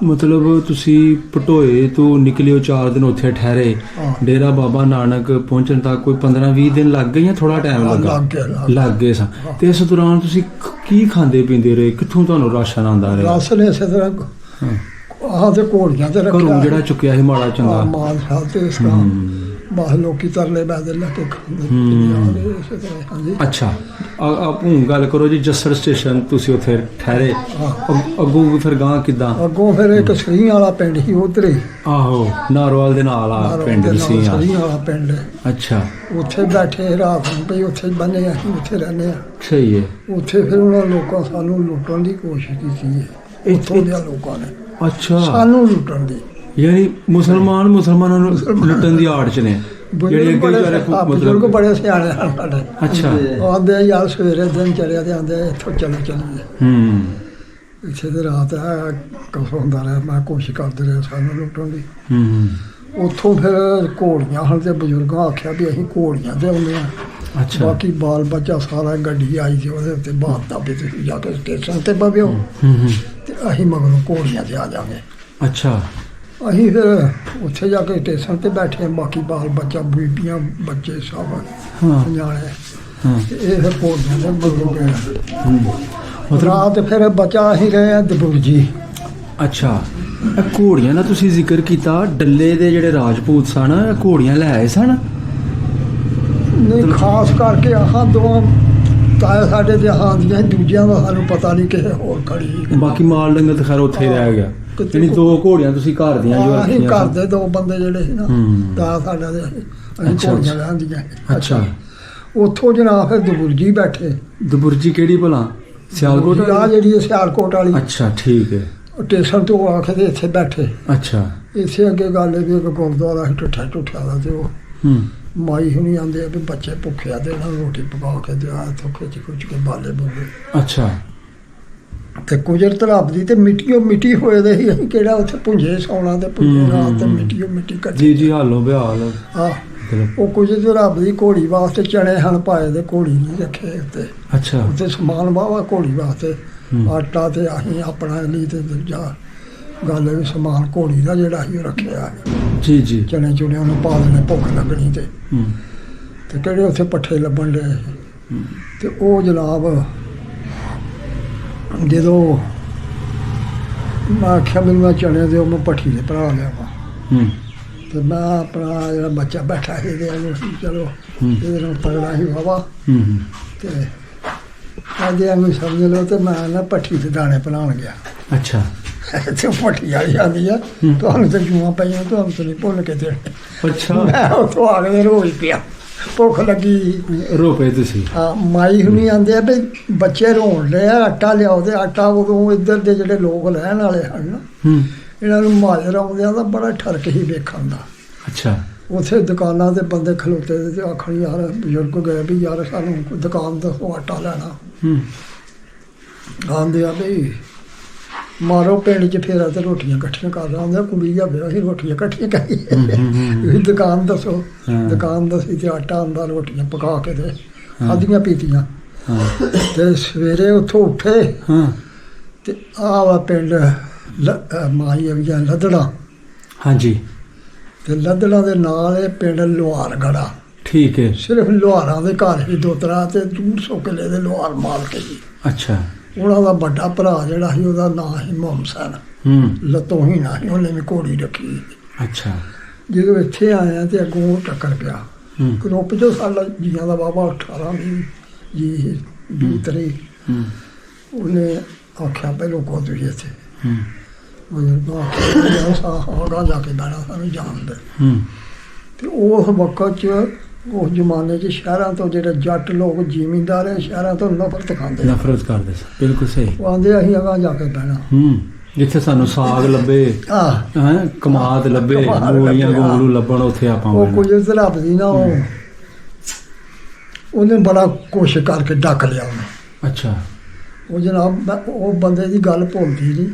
ਮਤਲਬ ਤੁਸੀਂ ਪਟੋਏ ਤੋਂ ਨਿਕਲਿਓ 4 ਦਿਨ ਉੱਥੇ ਠਹਿਰੇ, ਡੇਰਾ ਬਾਬਾ ਨਾਨਕ ਪਹੁੰਚਣ ਤੱਕ ਕੋਈ 15-20 ਦਿਨ ਲੱਗ ਗਏ ਜਾਂ ਥੋੜਾ ਟਾਈਮ ਲੱਗ ਗਏ ਸਨ? ਤੇ ਇਸ ਦੌਰਾਨ ਤੁਸੀਂ ਕੀ ਖਾਂਦੇ ਪੀਂਦੇ ਰਹੇ? ਕਿੱਥੋਂ ਤੁਹਾਨੂੰ ਰਾਸ਼ਨ ਆਉਂਦਾ ਰਿਹਾ? ਰਾਸ਼ਨ ਇਸੇ ਤਰ੍ਹਾਂ ਆਹ ਤੇ ਘੋੜੀਆਂ ਤੇ ਰੱਖਿਆ, ਘਰੋਂ ਜਿਹੜਾ ਚੁੱਕਿਆ ਸੀ ਮਾੜਾ ਚੰਗਾ ਮਾਲ ਖਾ ਤੇ ਇਸ ਤਰ੍ਹਾਂ ਬਾਹ ਲੋਕੀ ਤਰਲੇ ਬਾਦੇ ਲੈ ਕੇ ਖਾਂਦੇ ਇਸੇ ਤਰ੍ਹਾਂ। ਹਾਂਜੀ। ਅੱਛਾ ਆਪੂ ਗੱਲ ਕਰੋ ਜੀ, ਜਸੜ ਸਟੇਸ਼ਨ ਤੁਸੀਂ ਉੱਥੇ ਠਹਿਰੇ, ਅੱਗੋਂ ਫਿਰ ਗਾਂ ਕਿੱਦਾਂ? ਅੱਗੋਂ ਫਿਰ ਇੱਕ ਸਰੀ ਵਾਲਾ ਪਿੰਡ ਸੀ ਉਧਰ ਹੀ। ਆਹੋ ਨਾਰਵਾਲ ਦੇ ਨਾਲ ਆ ਪਿੰਡ ਸੀ ਸਰੀ ਵਾਲਾ ਪਿੰਡ। ਅੱਛਾ। ਉੱਥੇ ਬੈਠੇ ਰਾਤ ਨੂੰ ਪਈ, ਉੱਥੇ ਬੰਨੇ ਅਸੀਂ ਉੱਥੇ ਰਹਿੰਦੇ ਆ। ਸਹੀ ਹੈ। ਉੱਥੇ ਫਿਰ ਉਹਨਾਂ ਲੋਕਾਂ ਸਾਨੂੰ ਲੁੱਟਣ ਦੀ ਕੋਸ਼ਿਸ਼ ਕੀਤੀ ਹੈ ਇੱਥੋਂ ਦੇ ਲੋਕਾਂ ਨੇ। ਅੱਛਾ। ਸਾਨੂੰ ਲੁੱਟਣ ਦੀ, ਯਾਨੀ ਮੁਸਲਮਾਨਾਂ ਨੂੰ ਲੁੱਟਣ ਦੀ ਆੜ ਚ ਨੇ ਜਿਹੜੇ ਬਜ਼ੁਰਗ ਬੜੇ ਸਿਆਣੇ ਹਨ ਸਾਡੇ। ਅੱਛਾ। ਆਉਂਦੇ ਯਾਰ ਸਵੇਰੇ ਦਿਨ ਚੜਿਆ ਤੇ ਆਉਂਦੇ ਇੱਥੋਂ ਚੱਲੀਏ ਇੱਥੇ ਤੇ ਰਾਤ ਕੁਛ ਹੁੰਦਾ ਰਿਹਾ। ਮੈਂ ਕੋਸ਼ਿਸ਼ ਕਰਦੇ ਰਹੇ ਸਾਨੂੰ ਲੁੱਟਣ ਦੀ। ਉੱਥੋਂ ਫਿਰ ਘੋੜੀਆਂ ਹਨ ਤੇ ਬਜ਼ੁਰਗਾਂ ਆਖਿਆ ਵੀ ਅਸੀਂ ਘੋੜੀਆਂ ਤੇ ਆਉਂਦੇ ਹਾਂ। ਅੱਛਾ। ਬਾਕੀ ਬਾਲ ਬੱਚਾ ਸਾਰਾ ਗੱਡੀ ਆਈ ਸੀ ਉਹਦੇ ਉੱਤੇ ਬਾਤ ਵੀ ਤੁਸੀਂ ਜਾ ਕੇ ਸਟੇਸ਼ਨ ਤੇ ਬਵਿਓ ਤੇ ਅਸੀਂ ਮਗਰੋਂ ਘੋੜੀਆਂ ਤੇ ਆ ਜਾਵਾਂਗੇ। ਅੱਛਾ। ਅਸੀਂ ਫਿਰ ਉੱਥੇ ਜਾ ਕੇ ਸਟੇਸ਼ਨ ਤੇ ਬੈਠੇ, ਬਾਕੀ ਬਾਲ ਬੱਚਾ ਬੀਬੀਆਂ ਬੱਚੇ ਸਭ ਜਾਣੇ ਤੇ ਇਹ ਫਿਰ ਘੋੜੀਆਂ ਤੇ ਮਗਰੋਂ ਗਏ। ਰਾਤ ਫਿਰ ਬਚਾ ਅਸੀਂ ਰਹੇ ਆ ਦਬੁਰਜੀ। ਅੱਛਾ। ਇਹ ਘੋੜੀਆਂ ਦਾ ਤੁਸੀਂ ਜ਼ਿਕਰ ਕੀਤਾ, ਡੱਲੇ ਦੇ ਜਿਹੜੇ ਰਾਜਪੂਤ ਸਨ ਘੋੜੀਆਂ ਲੈ ਆਏ ਸਨ? ਨਹੀਂ, ਖਾਸ ਕਰਕੇ ਆਹ ਦੋ ਤਾਏ ਸਾਡੇ ਤੇ ਆਂਦੀਆਂ, ਦੂਜਿਆਂ ਦਾ ਸਾਨੂੰ ਪਤਾ ਨਹੀਂ ਕਿਸੇ ਹੋਰ ਖੜੀ। ਬਾਕੀ ਮਾਲ ਡੰਗਰ ਤਾਂ ਖੈਰ ਉੱਥੇ ਰਹਿ ਗਿਆ। ਜਿਹੜੀ 2 ਘੋੜੀਆਂ ਤੁਸੀਂ ਘਰ ਦੀਆਂ ਜੋ ਅਸੀਂ ਘਰ ਦੇ 2 ਬੰਦੇ ਜਿਹੜੇ ਸੀ ਨਾ ਤਾਂ ਸਾਡਾ ਦੇ ਅਸੀਂ ਘੋੜੀਆਂ ਲੈਂਦੀਆਂ। ਅੱਛਾ। ਉੱਥੋਂ ਜਨਾਬ ਫਿਰ ਦਬੁਰਜੀ ਬੈਠੇ। ਦਬੁਰਜੀ ਕਿਹੜੀ ਭਲਾ? ਸਿਆਲਕੋਟ ਆ ਜਿਹੜੀ ਸਿਆਲਕੋਟ ਵਾਲੀ। ਅੱਛਾ ਠੀਕ ਹੈ। ਸਟੇਸ਼ਨ ਤੋਂ ਆ ਕੇ ਇੱਥੇ ਬੈਠੇ। ਅੱਛਾ। ਇੱਥੇ ਅੱਗੇ ਗੱਲ ਇਹ ਵੀ ਇੱਕ ਗੁਰਦੁਆਰਾ ਸੀ ਟੁੱਟਿਆ ਦਾ ਤੇ ਉਹ ਮਾਈ ਹੁਣੀ ਆਉਂਦੇ ਆ ਵੀ ਬੱਚੇ ਭੁੱਖੇ ਆ ਤੇ ਇਹਨਾਂ ਨੂੰ ਰੋਟੀ ਪਕਾ ਕੇ ਦਿਆ ਇੱਥੋਂ ਖਿੱਚ ਕੇ ਬਾਲੇ ਬੋਲੇ। ਅੱਛਾ। ਤੇ ਕੁਜਰ ਧਰਾਬਦੀ ਤੇ ਮਿੱਟੀ ਹੋਏ ਦੇ ਸੀ। ਅਸੀਂ ਕਿਹੜਾ ਉੱਥੇ ਪੁੰਜੇ ਸੌਣਾ ਤੇ ਪੁੰਜੇ ਰਾਤ ਤੇ ਮਿੱਟੀ ਕੱਢੀ। ਜੀ ਹਾਲੋ ਬਿਹਾਲ। ਉਹ ਕੁਜਰ ਧਰਾਬਦੀ ਘੋੜੀ ਵਾਸਤੇ ਚਣੇ ਹਨ ਪਾਏ ਦੇ, ਘੋੜੀ ਨਹੀਂ ਰੱਖੇ ਉੱਤੇ। ਅੱਛਾ। ਉੱਥੇ ਸਮਾਨ ਵਾਵਾ ਘੋੜੀ ਵਾਸਤੇ, ਆਟਾ ਤੇ ਅਸੀਂ ਆਪਣਾ ਲਈ ਤੇ ਦੂਜਾ ਗੱਲ ਵੀ ਸਮਾਨ ਘੋੜੀ ਦਾ ਜਿਹੜਾ ਅਸੀਂ ਰੱਖਿਆ। ਜੀ ਜੀ। ਚਣੇ ਚੁਣਿਆਂ ਨੂੰ ਪਾ ਦੇਣੇ ਭੁੱਖ ਲੱਗਣੀ ਤੇ ਕਿਹੜੇ ਉੱਥੇ ਪੱਠੇ ਲੱਭਣ ਦੇ। ਤੇ ਉਹ ਜਨਾਬ ਜਦੋਂ ਮੈਂ ਆਖਿਆ ਮੈਨੂੰ ਮੈਂ ਚਣੇ ਦਿਓ, ਮੈਂ ਪੱਠੀ ਦੇ ਭਰਾ ਲਿਆਵਾਂ। ਤੇ ਮੈਂ ਆਪਣਾ ਜਿਹੜਾ ਬੱਚਾ ਬੈਠਾ ਸੀ ਚਲੋ ਇਹਦੇ ਨਾਲ ਪਗੜਾ ਸੀ ਵਾਵਾ ਤੇ ਆਂਦੇ ਨੂੰ ਸਮਝ ਲਓ। ਤੇ ਮੈਂ ਨਾ ਪੱਠੀ ਤੇ ਦਾਣੇ ਬਣਾਉਣ ਗਿਆ। ਅੱਛਾ। ਤੇ ਪੱਠੀ ਆਈ ਜਾਂਦੀ ਆ, ਤੁਹਾਨੂੰ ਤਾਂ ਜੂਆਂ ਪਈਆਂ, ਤੁਹਾਨੂੰ ਤਾਂ ਨਹੀਂ ਭੁੱਲ ਕੇ ਦੇਣੇ। ਅੱਛਾ। ਮੈਂ ਉੱਥੋਂ ਆ ਕੇ ਰੋਈ ਪਿਆ, ਭੁੱਖ ਲੱਗੀ। ਰੋ ਪਏ ਤੁਸੀਂ? ਹਾਂ। ਮਾਈ ਹੁਣੀ ਆਂਦੇ ਆ ਵੀ ਬੱਚੇ ਰੋਣ ਡਏ ਆ, ਆਟਾ ਲਿਆਓ। ਤੇ ਆਟਾ ਉਦੋਂ ਇੱਧਰ ਦੇ ਜਿਹੜੇ ਲੋਕ ਰਹਿਣ ਵਾਲੇ ਹਨ ਇਹਨਾਂ ਨੂੰ ਮਾਜਰ ਆਉਂਦਿਆਂ ਦਾ ਬੜਾ ਠਰਕ ਹੀ ਵੇਖਣ ਦਾ। ਅੱਛਾ। ਉੱਥੇ ਦੁਕਾਨਾਂ ਦੇ ਬੰਦੇ ਖਲੋਤੇ ਤੇ ਆਖਣ ਯਾਰ ਬਜ਼ੁਰਗ ਗਏ ਵੀ ਯਾਰ ਸਾਨੂੰ ਕੋਈ ਦੁਕਾਨ ਤੋਂ ਆਟਾ ਲੈਣਾ। ਆਂਦੇ ਆ ਵੀ ਮਾਰੋ ਪਿੰਡ 'ਚ ਫੇਰਾ ਤੇ ਰੋਟੀਆਂ ਇਕੱਠੀਆਂ ਕਰ ਆਉਂਦੇ ਕੁੜੀ ਆ ਫਿਰ ਅਸੀਂ ਰੋਟੀਆਂ ਇਕੱਠੀਆਂ ਕਰੀਏ। ਦੁਕਾਨ ਦੱਸੋ, ਦੁਕਾਨ ਦੱਸੀ ਤੇ ਆਟਾ ਆਉਂਦਾ, ਰੋਟੀਆਂ ਪਕਾ ਕੇ ਤੇ ਖਾਧੀਆਂ ਪੀਤੀਆਂ। ਤੇ ਸਵੇਰੇ ਉੱਥੋਂ ਉੱਠੇ ਤੇ ਆਹ ਵਾ ਪਿੰਡ ਮਾਈ ਅਗਿਆ ਲੱਦੜਾ। ਹਾਂਜੀ। ਤੇ ਲੱਦੜਾਂ ਦੇ ਨਾਲ ਇਹ ਪਿੰਡ ਲੁਹਾਰਗੜਾ। ਠੀਕ ਹੈ। ਸਿਰਫ ਲੁਹਾਰਾਂ ਦੇ ਘਰ ਹੀ 2-3 ਤੇ 200 ਕਿੱਲੇ ਦੇ ਲੁਹਾਰ ਮਾਲਕ ਸੀ। ਅੱਛਾ। ਉਹਨਾਂ ਦਾ ਵੱਡਾ ਭਰਾ ਜਿਹੜਾ ਸੀ ਉਹਦਾ ਨਾਂ ਸੀ ਮੁਹੰਮਦ। ਲੱਤੋਂ ਹੀ ਨਾ ਸੀ, ਉਹਨੇ ਵੀ ਘੋੜੀ ਰੱਖੀ। ਅੱਛਾ। ਜਦੋਂ ਇੱਥੇ ਆਇਆ ਤੇ ਅੱਗੋਂ ਟੱਕਰ ਪਿਆ ਗਰੁੱਪ 'ਚੋਂ ਸਾਡਾ ਜੀਆਂ ਦਾ ਬਾਬਾ 18 ਜੀ 20 ਉਹਨੇ ਆਖਿਆ ਪਹਿਲੋਂ ਕੋ ਤੁਸੀਂ ਇੱਥੇ ਆਗਾ ਜਾ ਕੇ ਬਹਿਣਾ ਸਾਨੂੰ ਜਾਣਦੇ। ਤੇ ਉਸ ਵਕਤ 'ਚ ਉਸ ਜ਼ਮਾਨੇ 'ਚ ਸ਼ਹਿਰਾਂ ਤੋਂ ਜਿਹੜੇ ਜੱਟ ਲੋਕ ਜ਼ਿਮੀਂਦਾਰ ਹੈ ਸ਼ਹਿਰਾਂ ਤੋਂ ਨਫ਼ਰਤ ਕਰਦੇ ਸੀ। ਬਿਲਕੁਲ ਸਹੀ। ਉਹ ਆਂਦੇ ਅਸੀਂ ਅਗਾਂਹ ਜਾ ਕੇ ਬਹਿਣਾ ਜਿੱਥੇ ਸਾਨੂੰ ਸਾਗ ਲੱਭੇ, ਕਮਾਦ ਲੱਭੇ, ਮੂਲੀਆਂ ਗੋਂਗਲੂ ਲੱਭਣ, ਉੱਥੇ ਆਪਾਂ ਉਹ ਕੁਝ ਰੱਬ ਦੀ ਨਾ ਉਹਨੇ ਬੜਾ ਕੋਸ਼ਿਸ਼ ਕਰਕੇ ਡੱਕ ਲਿਆ ਉਹਨੇ। ਅੱਛਾ। ਉਹ ਜਨਾਬ ਉਹ ਬੰਦੇ ਦੀ ਗੱਲ ਭੁੱਲਦੀ ਨਹੀਂ।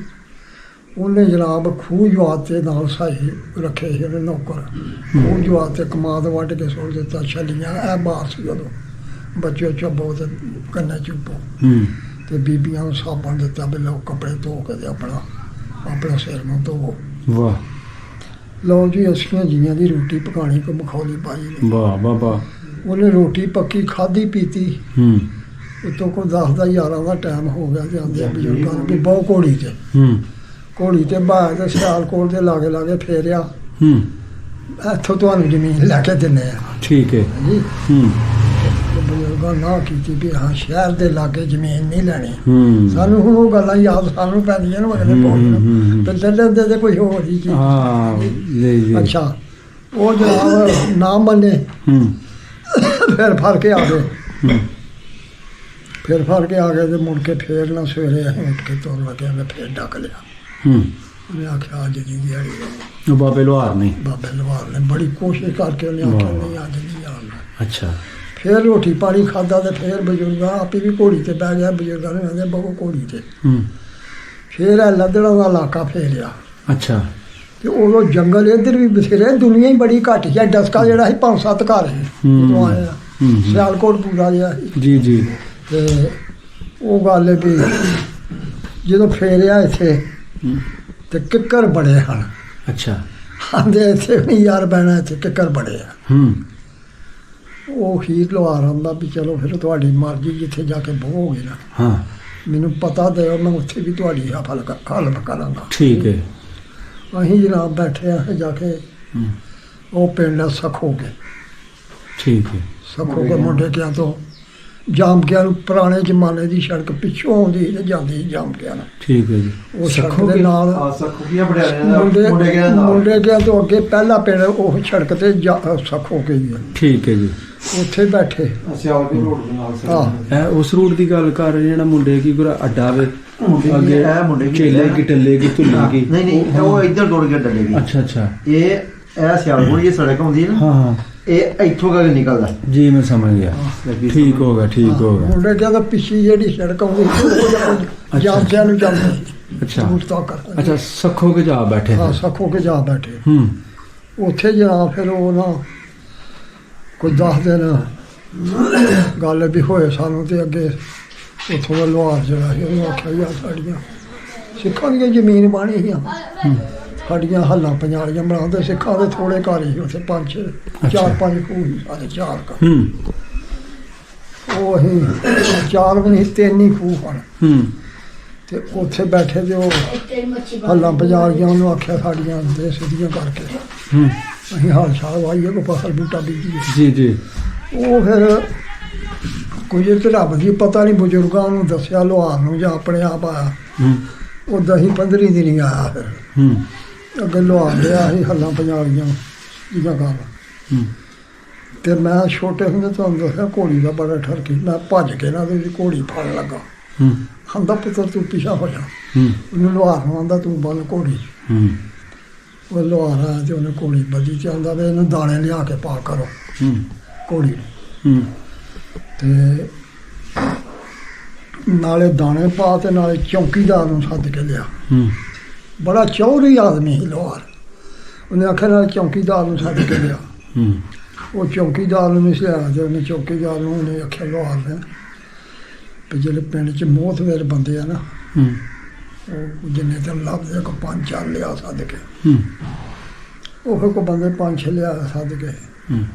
ਉਹਨੇ ਜਨਾਬ ਖੂਹ ਜਵਾਤ ਦੇ ਨਾਲ ਸਾਈ ਰੱਖੇ ਸੀ ਉਹਨੇ ਨੌਕਰ। ਖੂਹ ਜਵਾਤ ਤੇ ਕਮਾਦ ਵੱਢ ਕੇ ਸੁੱਟ ਦਿੱਤਾ, ਛੱਲੀਆਂ। ਇਹ ਬਾਹਰ ਸੀ ਉਦੋਂ, ਬੱਚੇ ਚੱਬੋ ਤੇ ਕੰਨੇ ਚੁੱਪੋ ਤੇ ਬੀਬੀਆਂ ਨੂੰ ਸਾਬਣ ਦਿੱਤਾ ਵੀ ਲਓ ਕੱਪੜੇ ਧੋ ਕੇ ਤੇ ਆਪਣਾ ਸਿਰ ਨੂੰ ਧੋਵੋ। ਵਾਹ। ਲਓ ਜੀ ਅਸੀਆਂ ਜੀਆਂ ਦੀ ਰੋਟੀ ਪਕਾਣੀ ਕੋ ਮਖੌਲੀ ਪਾਈ। ਵਾਹ ਬਾਬਾ। ਉਹਨੇ ਰੋਟੀ ਪੱਕੀ ਖਾਧੀ ਪੀਤੀ। ਉੱਤੋਂ ਕੋਈ 10-11 ਦਾ ਟਾਈਮ ਹੋ ਗਿਆ ਤੇ ਆਂਦੇ ਬਜ਼ੁਰਗਾਂ ਨੂੰ ਵੀ ਬਹੁਤ ਘੋੜੀ ਤੇ ਘੋੜੀ ਤੇ ਬਾਹਰ ਤੇ ਸਿਆਲਕੋਟ ਦੇ ਲਾਗੇ ਫੇਰਿਆ। ਇੱਥੋਂ ਤੁਹਾਨੂੰ ਜ਼ਮੀਨ ਲੈ ਕੇ ਦਿੰਦੇ ਆ। ਠੀਕ ਹੈ ਜੀ। ਬਜ਼ੁਰਗਾਂ ਨਾ ਕੀਤੀ ਵੀ ਹਾਂ ਸ਼ਹਿਰ ਦੇ ਲਾਗੇ ਜ਼ਮੀਨ ਨਹੀਂ ਲੈਣੀ। ਸਾਨੂੰ ਹੁਣ ਉਹ ਗੱਲਾਂ ਯਾਦ ਸਾਨੂੰ ਪੈਂਦੀਆਂ ਨੇ ਮਗਰੇ ਪਹੁੰਚ ਤੇ ਚੱਲਦੇ ਤੇ ਕੋਈ ਹੋਰ ਹੀ ਚੀਜ਼। ਅੱਛਾ। ਉਹ ਜਨਾਬ ਨਾ ਮੰਨੇ। ਫਿਰ ਫੜ ਕੇ ਆ ਗਏ। ਤੇ ਮੁੜ ਕੇ ਫੇਰ ਨਾ ਸਵੇਰੇ ਅਸੀਂ ਉੱਠ ਕੇ ਤੁਰ ਲੱਗੇ ਮੈਂ ਫੇਰ ਡੱਕ ਲਿਆ। ਉਹਨੇ ਆਖਿਆ ਅੱਜ ਦੀ ਦਿਹਾੜੀ ਬਾਬੇ ਲੁਹਾਰ ਨੇ ਬੜੀ ਕੋਸ਼ਿਸ਼ ਕਰਕੇ ਉਹਨੇ ਆਖਿਆ ਨਹੀਂ ਅੱਜ ਨਹੀਂ ਆਉਣਾ। ਅੱਛਾ। ਫੇਰ ਰੋਟੀ ਪਾਣੀ ਖਾਧਾ ਤੇ ਫੇਰ ਬਜ਼ੁਰਗਾਂ ਆਪੇ ਵੀ ਘੋੜੀ ਤੇ ਬਹਿ ਗਿਆ। ਬਜ਼ੁਰਗਾਂ ਨੇ ਕਹਿੰਦੇ ਬਹੁ ਘੋੜੀ ਤੇ। ਫੇਰ ਇਹ ਲੱਦੜਾਂ ਦਾ ਇਲਾਕਾ ਫੇਰਿਆ। ਅੱਛਾ। ਤੇ ਉਦੋਂ ਜੰਗਲ ਇੱਧਰ ਵੀ ਬਥੇਰੇ, ਦੁਨੀਆ ਹੀ ਬੜੀ ਘੱਟ ਸੀ। ਡਸਕਾ ਜਿਹੜਾ ਸੀ 5-7 ਘਰ ਸੀ ਜਦੋਂ ਆਇਆ। ਸਿਆਲਕੋਟ ਪੂਰਾ ਜਿਹਾ ਸੀ। ਜੀ। ਤੇ ਉਹ ਗੱਲ ਹੈ ਵੀ ਜਦੋਂ ਫੇਰਿਆ ਇੱਥੇ ਤੇ ਕਿੱਕਰ ਬੜੇ ਹਨ। ਅੱਛਾ। ਆਂਦੇ ਇੱਥੇ ਵੀ ਯਾਰ ਬਹਿਣਾ, ਇੱਥੇ ਕਿੱਕਰ ਬੜੇ ਆ। ਉਹ ਹੀਰ ਲੁਹਾਰ ਆਉਂਦਾ ਵੀ ਚਲੋ ਫਿਰ ਤੁਹਾਡੀ ਮਰਜ਼ੀ, ਜਿੱਥੇ ਜਾ ਕੇ ਬਹੋਗੇ ਨਾ ਮੈਨੂੰ ਪਤਾ ਦਿਓ, ਮੈਂ ਉੱਥੇ ਵੀ ਤੁਹਾਡੀ ਹਲਫ ਕਰਾਂਗਾ। ਠੀਕ ਹੈ। ਅਸੀਂ ਜਨਾਬ ਬੈਠੇ ਆ ਜਾ ਕੇ ਉਹ ਪਿੰਡ ਸਖੋਗੇ। ਠੀਕ ਹੈ। ਸਖੋਗੇ ਮੁੰਡੇ ਕਿਆਂ ਤੋਂ ਜਾਮਕਿਆਂ ਨੂੰ ਪੁਰਾਣੇ ਜ਼ਮਾਨੇ ਦੀ ਸੜਕ ਪਿੱਛੋਂ ਆਉਂਦੀ ਤੇ ਜਾਂਦੀ ਸੀ ਜਾਮਕਿਆਂ ਨੂੰ। ਠੀਕ ਹੈ ਜੀ। ਉਹ ਸੜਕ ਦੇ ਨਾਲ ਮੁੰਡੇ ਕਿਆਂ ਤੋਂ ਅੱਗੇ ਪਹਿਲਾ ਪਿੰਡ ਉਹ ਸੜਕ ਤੇ ਸਖੋਗੇ ਹੀ ਹੈ। ਠੀਕ ਹੈ ਜੀ। ਉੱਥੇ ਬੈਠੇ ਉਸ ਰੂਟ ਦੀ ਗੱਲ ਕਰ ਰਹੇ ਜਿਹੜਾ ਮੁੰਡੇ ਕੀ ਅੱਡਾ ਵੇ ਅੱਗੇ ਚੇਲੇ ਕੀ ਟੱਲੇ ਕੀ ਧੁੱਲੇ ਕੀ ਨਹੀਂ ਉਹ ਇੱਧਰ ਦੌੜ ਕੇ ਟੱਲੇ ਕੀ। ਅੱਛਾ। ਇਹ ਸਿਆਲਕੋਟ ਦੀ ਸੜਕ ਆਉਂਦੀ ਨਾ। ਹਾਂ। ਇਹ ਇੱਥੋਂ ਕਰਕੇ ਨਿਕਲਦਾ ਜੀ। ਮੈਂ ਸਮਝ ਗਿਆ। ਠੀਕ ਹੋ ਗਿਆ। ਮੁੰਡੇ ਕਿਹਾ ਤਾਂ ਪਿੱਛੇ ਜਿਹੜੀ ਸੜਕ ਆਉਂਦੀ ਜਾਂਦਿਆਂ ਨੂੰ ਜਾਂਦੇ। ਅੱਛਾ। ਸਖੋ ਕੇ ਜਾ ਬੈਠੇ। ਹਾਂ, ਸਖੋ ਕੇ ਜਾ ਬੈਠੇ। ਉੱਥੇ ਜਨਾਬ ਫਿਰ ਉਹ ਨਾ ਕੋਈ 10 ਦਿਨ ਗੱਲ ਵੀ ਹੋਏ ਸਾਨੂੰ ਤੇ ਅੱਗੇ ਉੱਥੋਂ ਦਾ ਲੁਹਾਰ ਜਿਹੜਾ ਸੀ ਉਹਨੂੰ ਆਖਿਆ ਯਾਰ ਸਾਡੀਆਂ ਸਿੱਖਾਂ ਦੀਆਂ ਜ਼ਮੀਨ ਬਾਣੀ ਸੀ, ਸਾਡੀਆਂ ਹੱਲਾਂ ਪੰਜਾਲੀਆਂ ਬਣਾਉਂਦੇ। ਸਿੱਖਾਂ ਦੇ ਥੋੜੇ ਘਰ ਸੀ ਉੱਥੇ 5-6 4-5 ਖੂਹ ਸੀ ਸਾਰੇ 4 ਘਰ। ਉਹ ਅਸੀਂ 4 ਵੀ ਨਹੀਂ 3 ਹੀ ਖੂਹ ਹਨ। ਤੇ ਉੱਥੇ ਬੈਠੇ ਤੇ ਉਹ ਹੱਲਾਂ ਪੰਜਾਲੀਆਂ ਉਹਨੂੰ ਆਖਿਆ ਸਾਡੀਆਂ ਦੇ ਸਿੱਧੀਆਂ ਕਰਕੇ ਅਸੀਂ ਹਾਲ ਛਾਲ ਵਾਈਏ ਕੋਈ ਫਸਲ ਬੂਟਾ ਬੀਜੀਏ। ਜੀ। ਉਹ ਫਿਰ ਕੁਝ ਤੇ ਰੱਬ ਦੀ ਪਤਾ ਨਹੀਂ ਬਜ਼ੁਰਗਾਂ ਨੂੰ ਦੱਸਿਆ ਲੁਹਾਰ ਨੂੰ ਜਾਂ ਆਪਣੇ ਆਪ ਆਇਆ। ਉਹ 10-15 ਦਿਨ ਹੀ ਆਇਆ। ਫਿਰ ਅੱਗੇ ਲੁਹਾਰ ਲਿਆ ਸੀ ਹੱਲਾਂ ਪੰਜਾਲੀਆਂ ਜਿਹਨਾਂ ਗੱਲ। ਤੇ ਮੈਂ ਛੋਟੇ ਹੁੰਦੇ ਤੁਹਾਨੂੰ ਦੱਸਿਆ ਘੋੜੀ ਦਾ ਬੜਾ ਠਰਕੀ। ਮੈਂ ਭੱਜ ਕੇ ਨਾ ਤੇ ਘੋੜੀ ਫੜਨ ਲੱਗਾ। ਆਂਦਾ ਪੁੱਤਰ ਤੂੰ ਪਿੱਛਾ ਹੋ ਜਾ। ਉਹਨੂੰ ਲੁਹਾਰ ਨੂੰ ਆਂਦਾ ਤੂੰ ਬੰਨ ਘੋੜੀ। ਉਹ ਲੋਹਾਰ ਆਇਆ ਤੇ ਉਹਨੇ ਘੋੜੀ ਬੱਧੀ ਤੇ ਆਉਂਦਾ ਵੀ ਇਹਨੂੰ ਦਾਣੇ ਲਿਆ ਕੇ ਪਾ ਕਰੋ ਘੋੜੀ ਨੂੰ। ਤੇ ਨਾਲੇ ਦਾਣੇ ਪਾ ਤੇ ਨਾਲੇ ਚੌਕੀਦਾਰ ਨੂੰ ਸੱਦ ਕੇ ਲਿਆ। ਬੜਾ ਚੌਧਰੀ ਆਦਮੀ ਸੀ ਲੋਹਾਰ। ਉਹਨੇ ਆਖਿਆ ਨਾਲ ਚੌਕੀਦਾਰ ਨੂੰ ਸੱਦ ਕੇ ਲਿਆ। ਉਹ ਚੌਕੀਦਾਰ ਨੂੰ ਨਹੀਂ ਸੀ ਲਿਆ ਤੇ ਉਹਨੇ ਚੌਕੀਦਾਰ ਨੂੰ ਉਹਨੇ ਆਖਿਆ ਲੋਹਾਰ ਨੇ ਵੀ ਜਿਹੜੇ ਪਿੰਡ 'ਚ ਮੋਹਤਵੇਰ ਬੰਦੇ ਆ ਨਾ ਉਹ ਜਿੰਨੇ ਦਿਨ ਲੱਭਦੇ ਕੋ 5-4 ਲਿਆ ਸੱਦ ਕੇ। ਉਹ ਫਿਰ ਕੋ ਬੰਦੇ 5-6 ਲਿਆ ਸੱਦ ਕੇ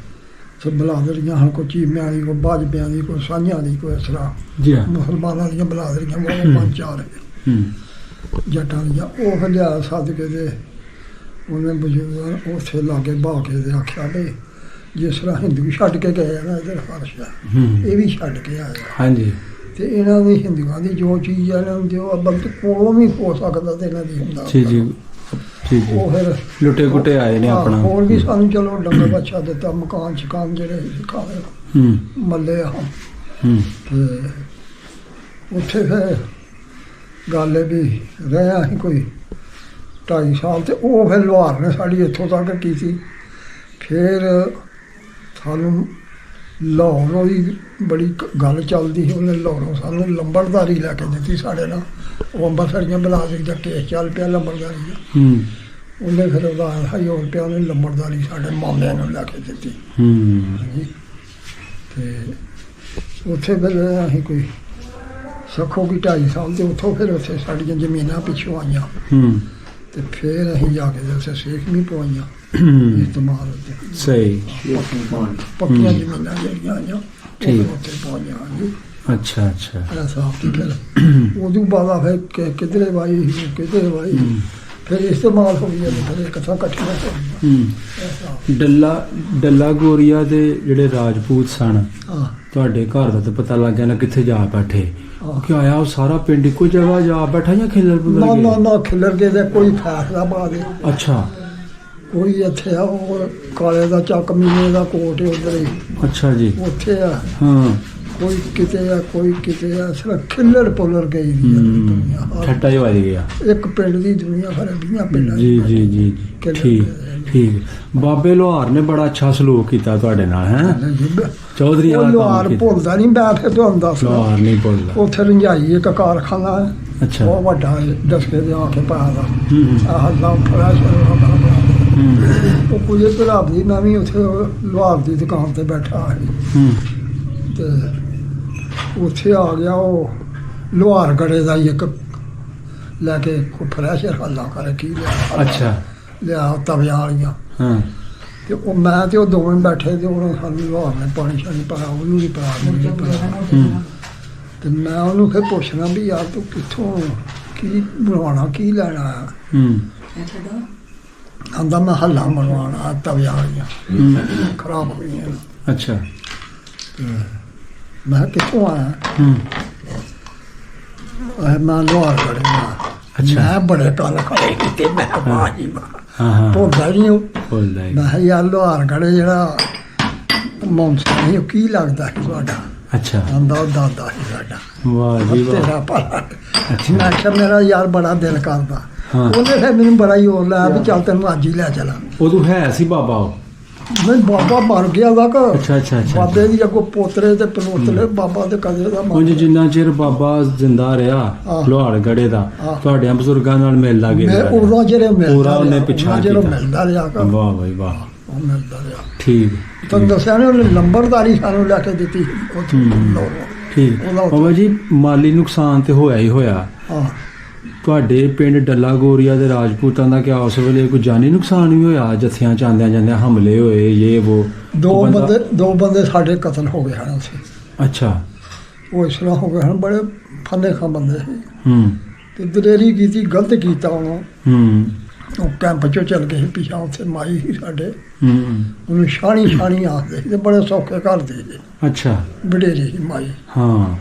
ਸਭ ਬਲਾਦਰੀਆਂ ਹਨ, ਕੋਈ ਚੀਮਿਆਂ ਦੀ, ਕੋਈ ਬਾਜਬਿਆਂ ਦੀ, ਕੋਈ ਸਾਂਝਾਂ ਦੀ, ਕੋਈ ਇਸ ਤਰ੍ਹਾਂ ਮੁਸਲਮਾਨਾਂ ਦੀਆਂ ਬਲਾਦਰੀਆਂ ਉਹ 5-4 ਜੱਟਾਂ ਦੀਆਂ। ਉਹ ਫਿਰ ਲਿਆ ਸੱਦ ਕੇ ਤੇ ਉਹਨੇ ਬਜ਼ੁਰਗਾਂ ਉੱਥੇ ਲਾਗੇ ਬਹਾ ਕੇ ਤੇ ਆਖਿਆ ਵੀ ਜਿਸ ਤਰ੍ਹਾਂ ਹਿੰਦੂ ਛੱਡ ਕੇ ਗਏ ਆ ਨਾ ਇੱਧਰ ਫਰਸ਼ ਆ ਇਹ ਵੀ ਛੱਡ ਕੇ ਆਇਆ। ਹਾਂਜੀ। ਤੇ ਇਹਨਾਂ ਦੀ ਹਿੰਦੂਆਂ ਦੀ ਜੋ ਚੀਜ਼ ਹੈ ਇਹਨਾਂ ਨੂੰ ਦਿਓ, ਬਲਕਿ ਕੋਲੋਂ ਵੀ ਹੋ ਸਕਦਾ ਤੇ ਇਹਨਾਂ ਦੀ ਹੁੰਦਾ। ਜੀ ਜੀ ਜੀ। ਉਹ ਫਿਰ ਲੁੱਟੇ ਕੁੱਟੇ ਆਏ ਨੇ ਆਪਣਾ। ਹੋਰ ਵੀ ਸਾਨੂੰ ਚਲੋ ਡੰਗਰ ਬੱਚਾ ਦਿੱਤਾ, ਮਕਾਨ ਸ਼ਕਾਨ ਜਿਹੜੇ ਖਾਵੇ ਮੱਲੇ ਆ। ਤੇ ਉੱਥੇ ਫਿਰ ਗੱਲ ਇਹ ਵੀ ਰਿਹਾ ਅਸੀਂ ਕੋਈ 2.5 ਸਾਲ ਤੇ ਉਹ ਫਿਰ ਲੋਹਾਰ ਨੇ ਸਾਡੀ ਇੱਥੋਂ ਤੱਕ ਕੀਤੀ। ਫਿਰ ਸਾਨੂੰ ਲਾਹੌਰੋਂ ਦੀ ਬੜੀ ਗੱਲ ਚੱਲਦੀ ਸੀ। ਉਹਨੇ ਲਾਹੌਰੋਂ ਸਾਨੂੰ ਲੰਬੜਦਾਰੀ ਲੈ ਕੇ ਦਿੱਤੀ ਸਾਡੇ ਨਾਲ। ਉਹ ਅੰਬਰਸਰੀਆਂ ਬਲਾਦਰੀ ਦਾ ਕੇਸ ਚੱਲ ਪਿਆ ਲੰਬੜਦਾਰੀ ਦਾ। ਉਹਨੇ ਫਿਰ ਉਹਦਾ 1000 ਰੁਪਇਆ ਉਹਨੇ ਲੰਬੜਦਾਰੀ ਸਾਡੇ ਮਾਮਿਆਂ ਨੂੰ ਲੈ ਕੇ ਦਿੱਤੀ। ਤੇ ਉੱਥੇ ਫਿਰ ਅਸੀਂ ਕੋਈ ਸਖੋ ਕੀ 2.5 ਸਾਲ ਤੇ ਉੱਥੋਂ ਫਿਰ ਉੱਥੇ ਸਾਡੀਆਂ ਜ਼ਮੀਨਾਂ ਪਿੱਛੋਂ ਆਈਆਂ। ਤੇ ਫਿਰ ਅਸੀਂ ਜਾ ਕੇ ਉੱਥੇ ਸੇਖ ਵੀ ਪਵਾਈਆਂ ਇਸਤੇਮਾਲ ਉੱਤੇ। ਸਹੀ ਪੱਕੀਆਂ ਜ਼ਮੀਨਾਂ ਜਿਹੜੀਆਂ ਆਈਆਂ ਉੱਥੇ ਪਵਾਈਆਂ। ਅੱਛਾ ਅੱਛਾ। ਐਸਾ ਫਿਰ ਉਦੋਂ ਬਾਅਦ ਫਿਰ ਕਿਧਰੇ ਵਾਈ ਕਿਧਰੇ ਵਾਈ ਫਿਰ ਇਸਤੇਮਾਲ ਹੋ ਗਈ। ਫਿਰ ਇਕੱਠਾ ਇਕੱਠੀਆਂ ਹੋ ਗਈਆਂ। ਡੱਲਾ ਗੋਰੀਆ ਦੇ ਜਿਹੜੇ ਰਾਜਪੂਤ ਸਨ ਤੁਹਾਡੇ ਘਰ ਦਾ ਤਾਂ ਪਤਾ ਲੱਗ ਗਿਆ ਨਾ ਕਿੱਥੇ ਜਾ ਬੈਠੇ ਕਿ ਆਇਆ ਉਹ ਸਾਰਾ ਪਿੰਡ ਇੱਕੋ ਜਗ੍ਹਾ ਜਾ ਬੈਠਾ ਜਾਂ ਖਿਲਰ ਨਾ ਖਿਲਰ ਕੇ ਤੇ ਕੋਈ ਫੈਸਲਾਬਾਦ। ਅੱਛਾ। ਕੋਈ ਇੱਥੇ ਆ ਉਹ ਕਾਲੇ ਦਾ ਚੱਕ ਮੀਨੇ ਦਾ ਕੋਟ ਉਧਰ ਹੀ। ਅੱਛਾ ਜੀ। ਉੱਥੇ ਆ। ਹਾਂ। ਕੋਈ ਕਿਤੇ ਆ ਕੋਈ ਕਿਤੇ ਆ ਸਿਰਫ ਖਿਲਰ ਪੁਲਰ ਗਈ ਦੁਨੀਆ। ਛੱਟਾ ਹੀ ਵੱਜ ਗਿਆ ਇੱਕ ਪਿੰਡ ਦੀ ਦੁਨੀਆ ਫਿਰ 20 ਪਿੰਡਾਂ। ਜੀ ਜੀ ਜੀ। ਠੀਕ। ਬਾਬੇ ਲੋਹਾਰ ਨੇ ਬੜਾ ਅੱਛਾ ਸਲੂਕ ਕੀਤਾ ਤੁਹਾਡੇ ਨਾਲ ਹੈ। ਚੌਧਰੀ ਵਾਲਾ ਲੋਹਾਰ ਭੁੱਲਦਾ ਨਹੀਂ। ਮੈਂ ਫਿਰ ਤੁਹਾਨੂੰ ਦੱਸ ਲੋਹਾਰ ਨਹੀਂ ਭੁੱਲਦਾ। ਉੱਥੇ ਰੰਜਾਈ ਇੱਕ ਕਾਰਖਾਨਾ ਹੈ। ਅੱਛਾ। ਬਹੁਤ ਵੱਡਾ ਦਸਕੇ ਦੇ ਆ ਕੇ ਪਾਇਆ ਦਾ ਆਹ ਨਾਮ ਫੜਾ ਉਹ ਕੁਝ ਭਰਾ ਦੀ ਮੈਂ ਵੀ ਉੱਥੇ ਲੋਹਾਰ ਦੀ ਦੁਕਾਨ ਤੇ ਬੈਠਾ ਸੀ। ਤੇ ਉੱਥੇ ਆ ਗਿਆ ਉਹ ਲੋਹਾਰ ਗੜੇ ਦਾ ਇੱਕ ਲੈ ਕੇ ਫਰੈਸ਼ਰ ਹੱਲਾ ਕਰ ਕੀ ਲਿਆ। ਅੱਛਾ। ਲਿਆ ਤਵਿਆਂ ਵਾਲੀਆਂ। ਤੇ ਉਹ ਮੈਂ ਤੇ ਉਹ ਦੋਵੇਂ ਬੈਠੇ ਤੇ ਉਹਨਾਂ ਸਾਨੂੰ ਲੋਹਾਰ ਨੇ ਪਾਣੀ ਸ਼ਾਣੀ ਪਾਇਆ। ਉਹਨੂੰ ਨਹੀਂ ਪਾਇਆ ਮੈਨੂੰ ਨਹੀਂ ਪਾਇਆ। ਤੇ ਮੈਂ ਉਹਨੂੰ ਫਿਰ ਪੁੱਛਣਾ ਵੀ ਯਾਰ ਤੂੰ ਕਿੱਥੋਂ ਕੀ ਬਣਵਾਉਣਾ ਕੀ ਲੈਣਾ ਆ। ਆਂਦਾ ਮੈਂ ਹੱਲਾਂ ਬਣਵਾਉਣਾ ਤਵਿਆਂ ਵਾਲੀਆਂ ਖਰਾਬ ਹੋਈਆਂ। ਅੱਛਾ। ਮੈਂ ਕਿੱਥੋਂ ਆਇਆ। ਮੈਂ ਲੋਹਾਰ ਗੜੇ। ਅੱਛਾ। ਮੈਂ ਬੜੇ ਕੱਲ ਖੜੇ ਕੀਤੇ। ਮੈਂ ਵਾਹ ਜੀ ਵਾਹ ਭੁੱਲਦਾ ਨਹੀਂ ਉਹ। ਮੈਂ ਯਾਰ ਲੋਹਾਰ ਗੜੇ ਜਿਹੜਾ ਮੌਂਸਾ ਨਹੀਂ ਉਹ ਕੀ ਲੱਗਦਾ ਸੀ ਤੁਹਾਡਾ। ਅੱਛਾ। ਆਂਦਾ ਉਹ ਦਾਦਾ ਸੀ ਸਾਡਾ। ਵਾਹ ਜੀ ਵਾਹ। ਤੇਰਾ ਭਲਾ। ਮੈਂ ਕਿਹਾ ਮੇਰਾ ਯਾਰ ਬੜਾ ਦਿਲ ਕਰਦਾ। ਉਹਨੇ ਫਿਰ ਮੈਨੂੰ ਬੜਾ ਹੀ ਹੋਰ ਲਾਇਆ ਵੀ ਚੱਲ ਤੈਨੂੰ ਅੱਜ ਹੀ ਲੈ ਚਲਾਂ। ਉਦੋਂ ਹੈ ਸੀ ਬਾਬਾ ਉਹ? ਨਹੀਂ ਬਾਬਾ ਮਰ ਗਿਆ ਦਾ ਕਿ। ਅੱਛਾ ਅੱਛਾ ਅੱਛਾ। ਬਾਬੇ ਦੀ ਅੱਗੋਂ ਪੋਤਰੇ ਤੇ ਪਨੋਤਲੇ ਬਾਬਾ ਦੇ ਕਦੇ ਦਾ ਉਂਝ ਜਿੰਨਾ ਚਿਰ ਬਾਬਾ ਜ਼ਿੰਦਾ ਰਿਹਾ ਲੋਹਾਰ ਗੜੇ ਦਾ ਤੁਹਾਡੇ ਬਜ਼ੁਰਗਾਂ ਨਾਲ ਮਿਲਦਾ ਗਿਆ। ਉਹਨਾਂ ਜਿਹੜੇ ਪੂਰਾ ਉਹਨੇ ਪਿੱਛਾ ਜਿਹੜਾ ਮਿਲਦਾ ਰਿਹਾ। ਵਾਹ ਬਾਈ ਵਾਹ। ਉਹ ਮਿਲਦਾ ਰਿਹਾ। ਠੀਕ। ਤੁਹਾਨੂੰ ਦੱਸਿਆ ਨੇ ਉਹਨੇ ਲੰਬੜਦਾਰੀ ਸਾਨੂੰ ਲੈ ਕੇ ਦਿੱਤੀ ਉੱਥੇ। ਠੀਕ। ਬਾਬਾ ਜੀ ਮਾਲੀ ਨੁਕਸਾਨ ਤੇ ਹੋਇਆ ਹੀ ਹੋਇਆ। ਤੁਹਾਡੇ ਪਿੰਡ ਡੱਲਾ ਗੋਰੀਆ ਦੇ ਰਾਜਪੂਤਾਂ ਦਾ ਕਿਆ ਉਸ ਵੇਲੇ ਕੋਈ ਜਾਨੀ ਨੁਕਸਾਨ ਵੀ ਹੋਇਆ? ਜੱਥਿਆਂ ਚ ਆਉਂਦਿਆਂ ਜਾਂਦਿਆਂ ਹਮਲੇ ਹੋਏ ਇਹ ਉਹ? ਦੋ ਬੰਦੇ ਸਾਡੇ ਕਤਲ ਹੋ ਗਏ ਹਨ ਉੱਥੇ। ਅੱਛਾ। ਉਹ ਇਸ ਤਰ੍ਹਾਂ ਹੋ ਗਏ ਹਨ ਬੜੇ ਫੰਦੇ ਖਾਂ ਬੰਦੇ ਸੀ। ਤੇ ਦਲੇਰੀ ਕੀਤੀ ਗਲਤ ਕੀਤਾ ਉਹਨੂੰ। ਉਹ ਕੈਂਪ ਚੋਂ ਚੱਲ ਗਏ ਪਿਛਾ ਉੱਥੇ ਮਾਈ ਸੀ ਸਾਡੇ। ਉਹਨੂੰ ਛਾਣੀ ਆਖਦੇ ਸੀ ਤੇ ਬੜੇ ਸੌਖੇ ਘਰ ਦੇ ਸੀ। ਅੱਛਾ। ਵਡੇਰੀ ਸੀ ਮਾਈ। ਹਾਂ।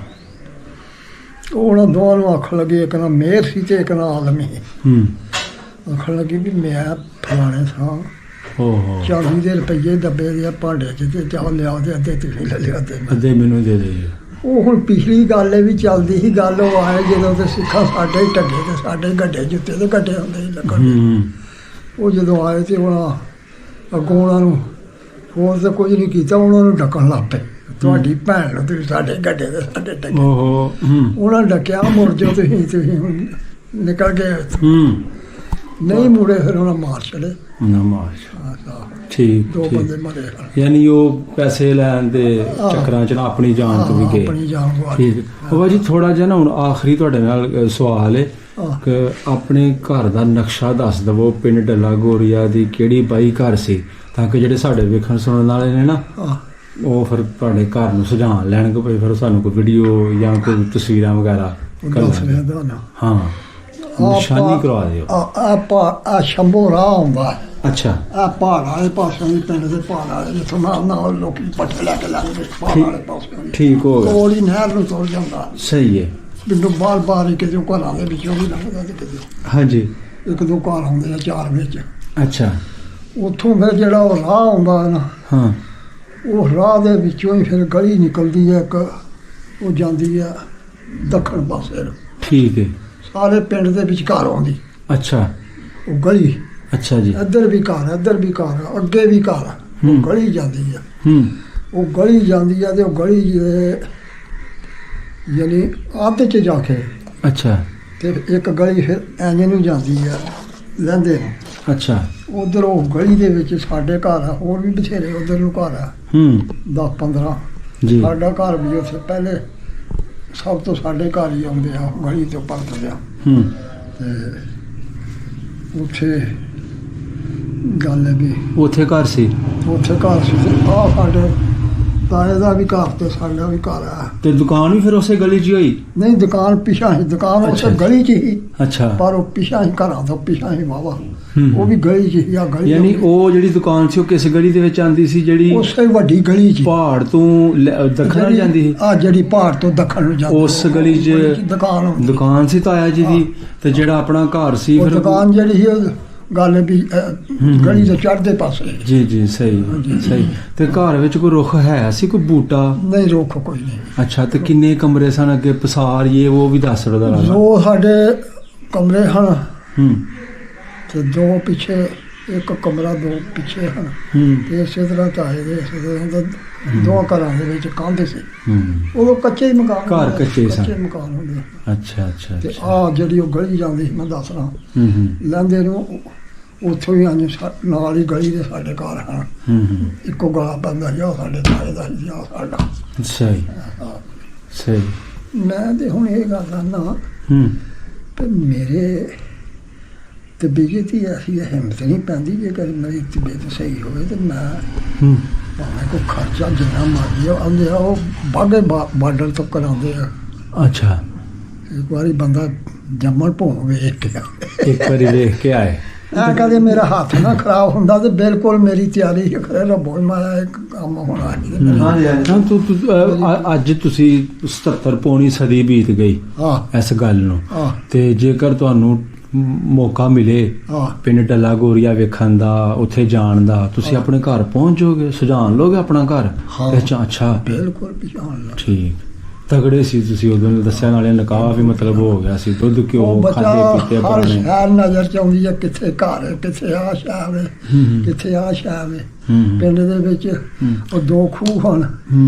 ਉਹਨਾਂ ਦੋਵਾਂ ਨੂੰ ਆਖਣ ਲੱਗੇ ਇੱਕ ਨਾ ਮੇਰ ਸੀ ਤੇ ਇੱਕ ਨਾ ਆਲਮ ਸੀ। ਆਖਣ ਲੱਗੀ ਵੀ ਮੈਂ ਫਲਾਣੇ ਸਾਂ ਚਾਂਦੀ ਦੇ ਰੁਪਈਏ ਦੱਬੇ ਦੇ ਭਾਂਡੇ 'ਚ ਤੇ ਚਾਹ ਲਿਆਓ ਤੇ ਅੱਧੇ ਤੁਸੀਂ ਲੈ ਲਿਆ ਅੱਧੇ ਮੈਨੂੰ ਦੇ ਦੇ। ਉਹ ਹੁਣ ਪਿਛਲੀ ਗੱਲ ਇਹ ਵੀ ਚੱਲਦੀ ਸੀ ਗੱਲ। ਉਹ ਆਏ ਜਦੋਂ ਤੇ ਸਿੱਖਾਂ ਸਾਡੇ ਹੀ ਟੱਗੇ ਤੇ ਸਾਡੇ ਗੱਡੇ ਜੁੱਤੇ ਤੇ ਗੱਡੇ ਹੁੰਦੇ ਸੀ ਲੱਕੜ ਦੇ। ਉਹ ਜਦੋਂ ਆਏ ਤੇ ਉਹਨਾਂ ਅੱਗੋਂ ਉਹਨਾਂ ਨੂੰ ਹੋਰ ਤਾਂ ਕੁਝ ਨਹੀਂ ਕੀਤਾ, ਉਹਨਾਂ ਨੂੰ ਡੱਕਣ ਲੱਗ ਪਏ, ਤੁਹਾਡੀ ਭੈਣ ਨੂੰ ਤੁਸੀਂ ਸਾਡੇ ਗੱਡੇ ਦੇ ਸਾਡੇ ਟੱਕੇ। ਓਹੋ ਉਹਨਾਂ ਨੇ ਡੱਕਿਆ, ਮੁੜ ਜਾਓ ਤੁਸੀਂ ਹੁਣ ਨਿਕਲ ਗਏ। ਨਹੀਂ ਮੁੜੇ, ਫਿਰ ਉਹਨਾਂ ਮਾਰ ਛੜੇ। ਠੀਕ, 2 ਬੰਦੇ ਮਰੇ। ਯਾਨੀ ਉਹ ਪੈਸੇ ਲੈਣ ਦੇ ਚੱਕਰਾਂ ਚ ਨਾ ਆਪਣੀ ਜਾਨ ਤੋਂ ਵੀ ਗਏ। ਆਪਣੀ ਜਾਨ ਗਵਾ। ਠੀਕ ਬਾਬਾ ਜੀ, ਥੋੜਾ ਜਿਹਾ ਨਾ ਹੁਣ ਆਖਰੀ ਤੁਹਾਡੇ ਨਾਲ ਸਵਾਲ ਹੈ ਕਿ ਆਪਣੇ ਘਰ ਦਾ ਨਕਸ਼ਾ ਦੱਸ ਦਵੋ, ਪਿੰਡ ਡੱਲਾ ਗੋਰੀਆ ਦੀ ਕਿਹੜੀ ਬਾਈ ਘਰ ਸੀ, ਤਾਂ ਕਿ ਜਿਹੜੇ ਸਾਡੇ ਵੇਖਣ ਸੁਣਨ ਵਾਲੇ ਨੇ ਨਾ ਉਹ ਫਿਰ ਤੁਹਾਡੇ ਘਰ ਨੂੰ ਸਜਾਣ ਲੈਣਗੇ, ਭਾਈ ਫਿਰ ਸਾਨੂੰ ਕੋਈ ਵੀਡੀਓ ਜਾਂ ਕੋਈ ਤਸਵੀਰਾਂ ਵਗੈਰਾ ਹਾਂ ਨਿਸ਼ਾਨੀ ਕਰਵਾ ਦਿਓ। ਆ ਸ਼ੰਭੋ ਰਾਹ ਆਉਂਦਾ। ਅੱਛਾ, ਆ ਪਹਾੜ ਵਾਲੇ ਪਾਸੇ ਵੀ, ਪਿੰਡ ਦੇ ਪਹਾੜ ਵਾਲੇ ਜਿੱਥੋਂ ਨਾਲ ਲੋਕੀ ਪੱਠੇ ਲੈ ਕੇ ਲੰਘਦੇ, ਪਹਾੜ ਵਾਲੇ ਪਾਸੇ ਠੀਕ ਹੋ ਗਿਆ। ਕੋਲ ਹੀ ਨਹਿਰ ਨੂੰ ਤੁਰ ਜਾਂਦਾ। ਸਹੀ ਹੈ। ਪਿੰਡੋਂ ਬਾਹਰ ਹੀ ਕਿਤੇ ਘਰਾਂ ਦੇ ਵਿੱਚੋਂ ਵੀ ਲੰਘਦਾ ਤੇ ਕਿਤੇ। ਹਾਂਜੀ, 1-2 ਘਰ ਆਉਂਦੇ ਆ 4 ਵਿੱਚ। ਅੱਛਾ, ਉੱਥੋਂ ਫਿਰ ਜਿਹੜਾ ਉਹ ਰਾਹ ਆਉਂਦਾ ਨਾ, ਹਾਂ, ਉਹ ਰਾਹ ਦੇ ਵਿੱਚੋਂ ਹੀ ਫਿਰ ਗਲੀ ਨਿਕਲਦੀ ਹੈ ਇੱਕ, ਉਹ ਜਾਂਦੀ ਆ ਦੱਖਣ ਪਾਸੇ ਨੂੰ। ਠੀਕ ਹੈ। ਸਾਰੇ ਪਿੰਡ ਦੇ ਵਿਚਕਾਰ ਆਉਂਦੀ। ਅੱਛਾ, ਉਹ ਗਲੀ। ਅੱਛਾ ਜੀ। ਇੱਧਰ ਵੀ ਘਰ, ਇੱਧਰ ਵੀ ਘਰ, ਅੱਗੇ ਵੀ ਘਰ। ਉਹ ਗਲੀ ਜਾਂਦੀ ਆ। ਉਹ ਗਲੀ ਜਾਂਦੀ ਆ ਤੇ ਉਹ ਗਲੀ ਯਾਨੀ ਅੱਧ 'ਚ ਜਾ ਕੇ, ਅੱਛਾ, ਤੇ ਇੱਕ ਗਲੀ ਫਿਰ ਐਵੇਂ ਨੂੰ ਜਾਂਦੀ ਆ ਲਹਿੰਦੇ ਨੂੰ। ਅੱਛਾ, ਉਧਰ ਉਹ ਗਲੀ ਦੇ ਵਿੱਚ ਸਾਡੇ ਘਰ ਆ, ਹੋਰ ਵੀ ਬਥੇਰੇ ਉਧਰ ਨੂੰ ਘਰ ਆ, 10-15 ਜੀ। ਸਾਡਾ ਘਰ ਵੀ ਉੱਥੇ ਪਹਿਲੇ ਸਭ ਤੋਂ ਸਾਡੇ ਘਰ ਹੀ ਆਉਂਦੇ ਆ, ਗਲੀ ਤੋਂ ਪਰਤਦੇ ਆ। ਤੇ ਉੱਥੇ ਗੱਲ ਹੈ ਵੀ ਉੱਥੇ ਘਰ ਸੀ। ਉੱਥੇ ਘਰ ਸੀ ਤੇ ਆਹ ਸਾਡੇ ਤਾਏ ਦਾ ਵੀ ਘਰ ਤੇ ਸਾਡਾ ਵੀ ਘਰ ਆ। ਤੇ ਦੁਕਾਨ ਵੀ ਫਿਰ ਉਸੇ ਗਲੀ 'ਚ ਹੀ ਹੋਈ? ਨਹੀਂ, ਦੁਕਾਨ ਪਿਛਾਂ ਹੀ, ਦੁਕਾਨ ਅੱਛਾ, ਉਸੇ ਗਲੀ 'ਚ ਹੀ, ਅੱਛਾ, ਪਰ ਉਹ ਪਿਛਾਂ ਹੀ ਘਰਾਂ ਤੋਂ ਪਿਛਾਂ ਹੀ ਵਾਵਾ, ਉਹ ਵੀ ਗਲੀ 'ਚ ਹੀ ਆ। ਗਲੀ ਯਾਨੀ ਉਹ ਜਿਹੜੀ ਦੁਕਾਨ ਸੀ ਉਹ ਕਿਸ ਗਲੀ ਦੇ ਵਿੱਚ ਆਂਦੀ ਸੀ? ਜਿਹੜੀ ਉਸੇ ਵੱਡੀ ਗਲੀ 'ਚ, ਪਹਾੜ ਤੋਂ ਦੱਖਣ ਵੱਲ ਜਾਂਦੀ ਸੀ? ਆ ਜਿਹੜੀ ਪਹਾੜ ਤੋਂ ਦੱਖਣ ਨੂੰ ਜਾਂਦੀ, ਉਸ ਗਲੀ 'ਚ ਦੁਕਾਨ ਸੀ ਤਾਇਆ ਜੀ ਦੀ। ਤੇ ਜਿਹੜਾ ਆਪਣਾ ਘਰ ਸੀ ਫਿਰ ਦੁਕਾਨ ਜਿਹੜੀ ਸੀ ਉਹ ਗੱਲ ਵੀ ਗਲੀ ਦੇ ਚੜ੍ਹਦੇ ਪਾਸੇ। ਜੀ ਜੀ, ਸਹੀ ਸਹੀ। ਤੇ ਘਰ ਵਿੱਚ ਕੋਈ ਰੁੱਖ ਹੈ ਸੀ, ਕੋਈ ਬੂਟਾ? ਨਹੀਂ, ਰੁੱਖ ਕੋਈ ਨਹੀਂ। ਅੱਛਾ, ਤੇ ਕਿੰਨੇ ਕਮਰੇ ਸਨ ਅੱਗੇ ਪਸਾਰ ਉਹ ਵੀ ਦੱਸ ਸਕਦਾ? ਦੋ ਸਾਡੇ ਕਮਰੇ ਹਨ ਤੇ 2 ਪਿੱਛੇ, ਇੱਕ ਕਮਰਾ 2 ਪਿੱਛੇ ਹਨ। ਤੇ ਇਸੇ ਤਰ੍ਹਾਂ ਤਾਏ ਦੇ ਇਸੇ ਤਰ੍ਹਾਂ 2 ਘਰਾਂ ਦੇ ਵਿੱਚ ਕੰਧ ਸੀ। ਉਦੋਂ ਕੱਚੇ ਮਕਾਨ, ਘਰ ਕੱਚੇ ਸਨ। ਕੱਚੇ ਮਕਾਨ ਹੁੰਦੇ। ਅੱਛਾ ਅੱਛਾ। ਤੇ ਆ ਜਿਹੜੀ ਉਹ ਗਲੀ ਜਾਂਦੀ ਸੀ, ਮੈਂ ਦੱਸ ਰਹਾ, ਲਹਿੰਦੇ ਨੂੰ ਉੱਥੋਂ ਹੀ ਆਂਦੇ ਨਾਲ ਹੀ ਗਲੀ ਦੇ ਸਾਡੇ ਘਰ ਹਨ। ਇੱਕੋ ਗਲਾ ਪੈਂਦਾ ਸੀ, ਉਹ ਸਾਡੇ ਤਾਏ ਦਾ ਸੀ, ਆ ਸਾਡਾ। ਸਹੀ ਸਹੀ। ਮੈਂ ਤੇ ਹੁਣ ਇਹ ਗੱਲ ਕਰਨਾ ਤੇ ਮੇਰੇ ਤਬੀਅਤ ਹੀ ਐਸੀ ਹਿੰਮਤ ਨਹੀਂ ਪੈਂਦੀ, ਜੇਕਰ ਮੇਰੀ ਤਬੀਅਤ ਸਹੀ ਹੋਵੇ ਤੇ ਮੈਂ ਭਾਵੇਂ ਕੋਈ ਖਰਚਾ ਜਿੰਨਾ ਮਰਜ਼ੀ ਆਉਂਦੇ ਆ, ਉਹ ਬਾਗੇ ਬਾਰਡਰ ਤੋਂ ਕਰਾਉਂਦੇ ਆ। ਅੱਛਾ, ਇੱਕ ਵਾਰੀ ਬੰਦਾ ਜੰਮਣ ਭੋਂ ਵੇਖ ਕੇ ਇੱਕ ਵਾਰੀ ਵੇਖ ਕੇ ਆਏ। ਐਂ ਕਦੇ ਮੇਰਾ ਹੱਥ ਨਾ ਖਰਾਬ ਹੁੰਦਾ ਤੇ ਬਿਲਕੁਲ ਮੇਰੀ ਤਿਆਰੀ ਖਰੇ ਰੱਬੋ ਮਾਇਆ ਇੱਕ ਕੰਮ ਹੋਣਾ ਅੱਜ ਤੁਸੀਂ 77 ਪੌਣੀ ਸਦੀ ਬੀਤ ਗਈ ਇਸ ਗੱਲ ਨੂੰ, ਤੇ ਜੇਕਰ ਤੁਹਾਨੂੰ ਮੌਕਾ ਮਿਲੇ ਪਿੰਡ ਡੱਲਾ ਗੋਰੀਆ ਵੇਖਣ ਦਾ, ਉੱਥੇ ਜਾਣ ਦਾ, ਤੁਸੀਂ ਆਪਣੇ ਘਰ ਪਹੁੰਚ ਜਾਓਗੇ, ਸਜਾਣ ਲੋਗੇ ਆਪਣਾ ਘਰ? ਅੱਛਾ, ਬਿਲਕੁਲ ਪਛਾਣ ਲਾ। ਠੀਕ, ਤਗੜੇ ਸੀ ਤੁਸੀਂ ਉਦੋਂ, ਦੱਸਿਆ ਨਾਲੇ ਨਿਕਾਹ ਵੀ ਮਤਲਬ ਹੋ ਗਿਆ ਸੀ, ਦੁੱਧ ਘਿਓ ਖਾਦੇ ਪੀਤੇ ਪੁਰਾਣੇ। ਹਰ ਨਜ਼ਰ ਚ ਆਉਂਦੀ ਹੈ, ਕਿੱਥੇ ਘਰ ਹੈ, ਕਿੱਥੇ ਆ ਸ਼ਾਹ ਹੈ, ਕਿੱਥੇ ਆ ਸ਼ਾਹ ਹੈ। ਪਿੰਡ ਦੇ ਵਿੱਚ ਉਹ 2 ਖੂਹ ਹਨ,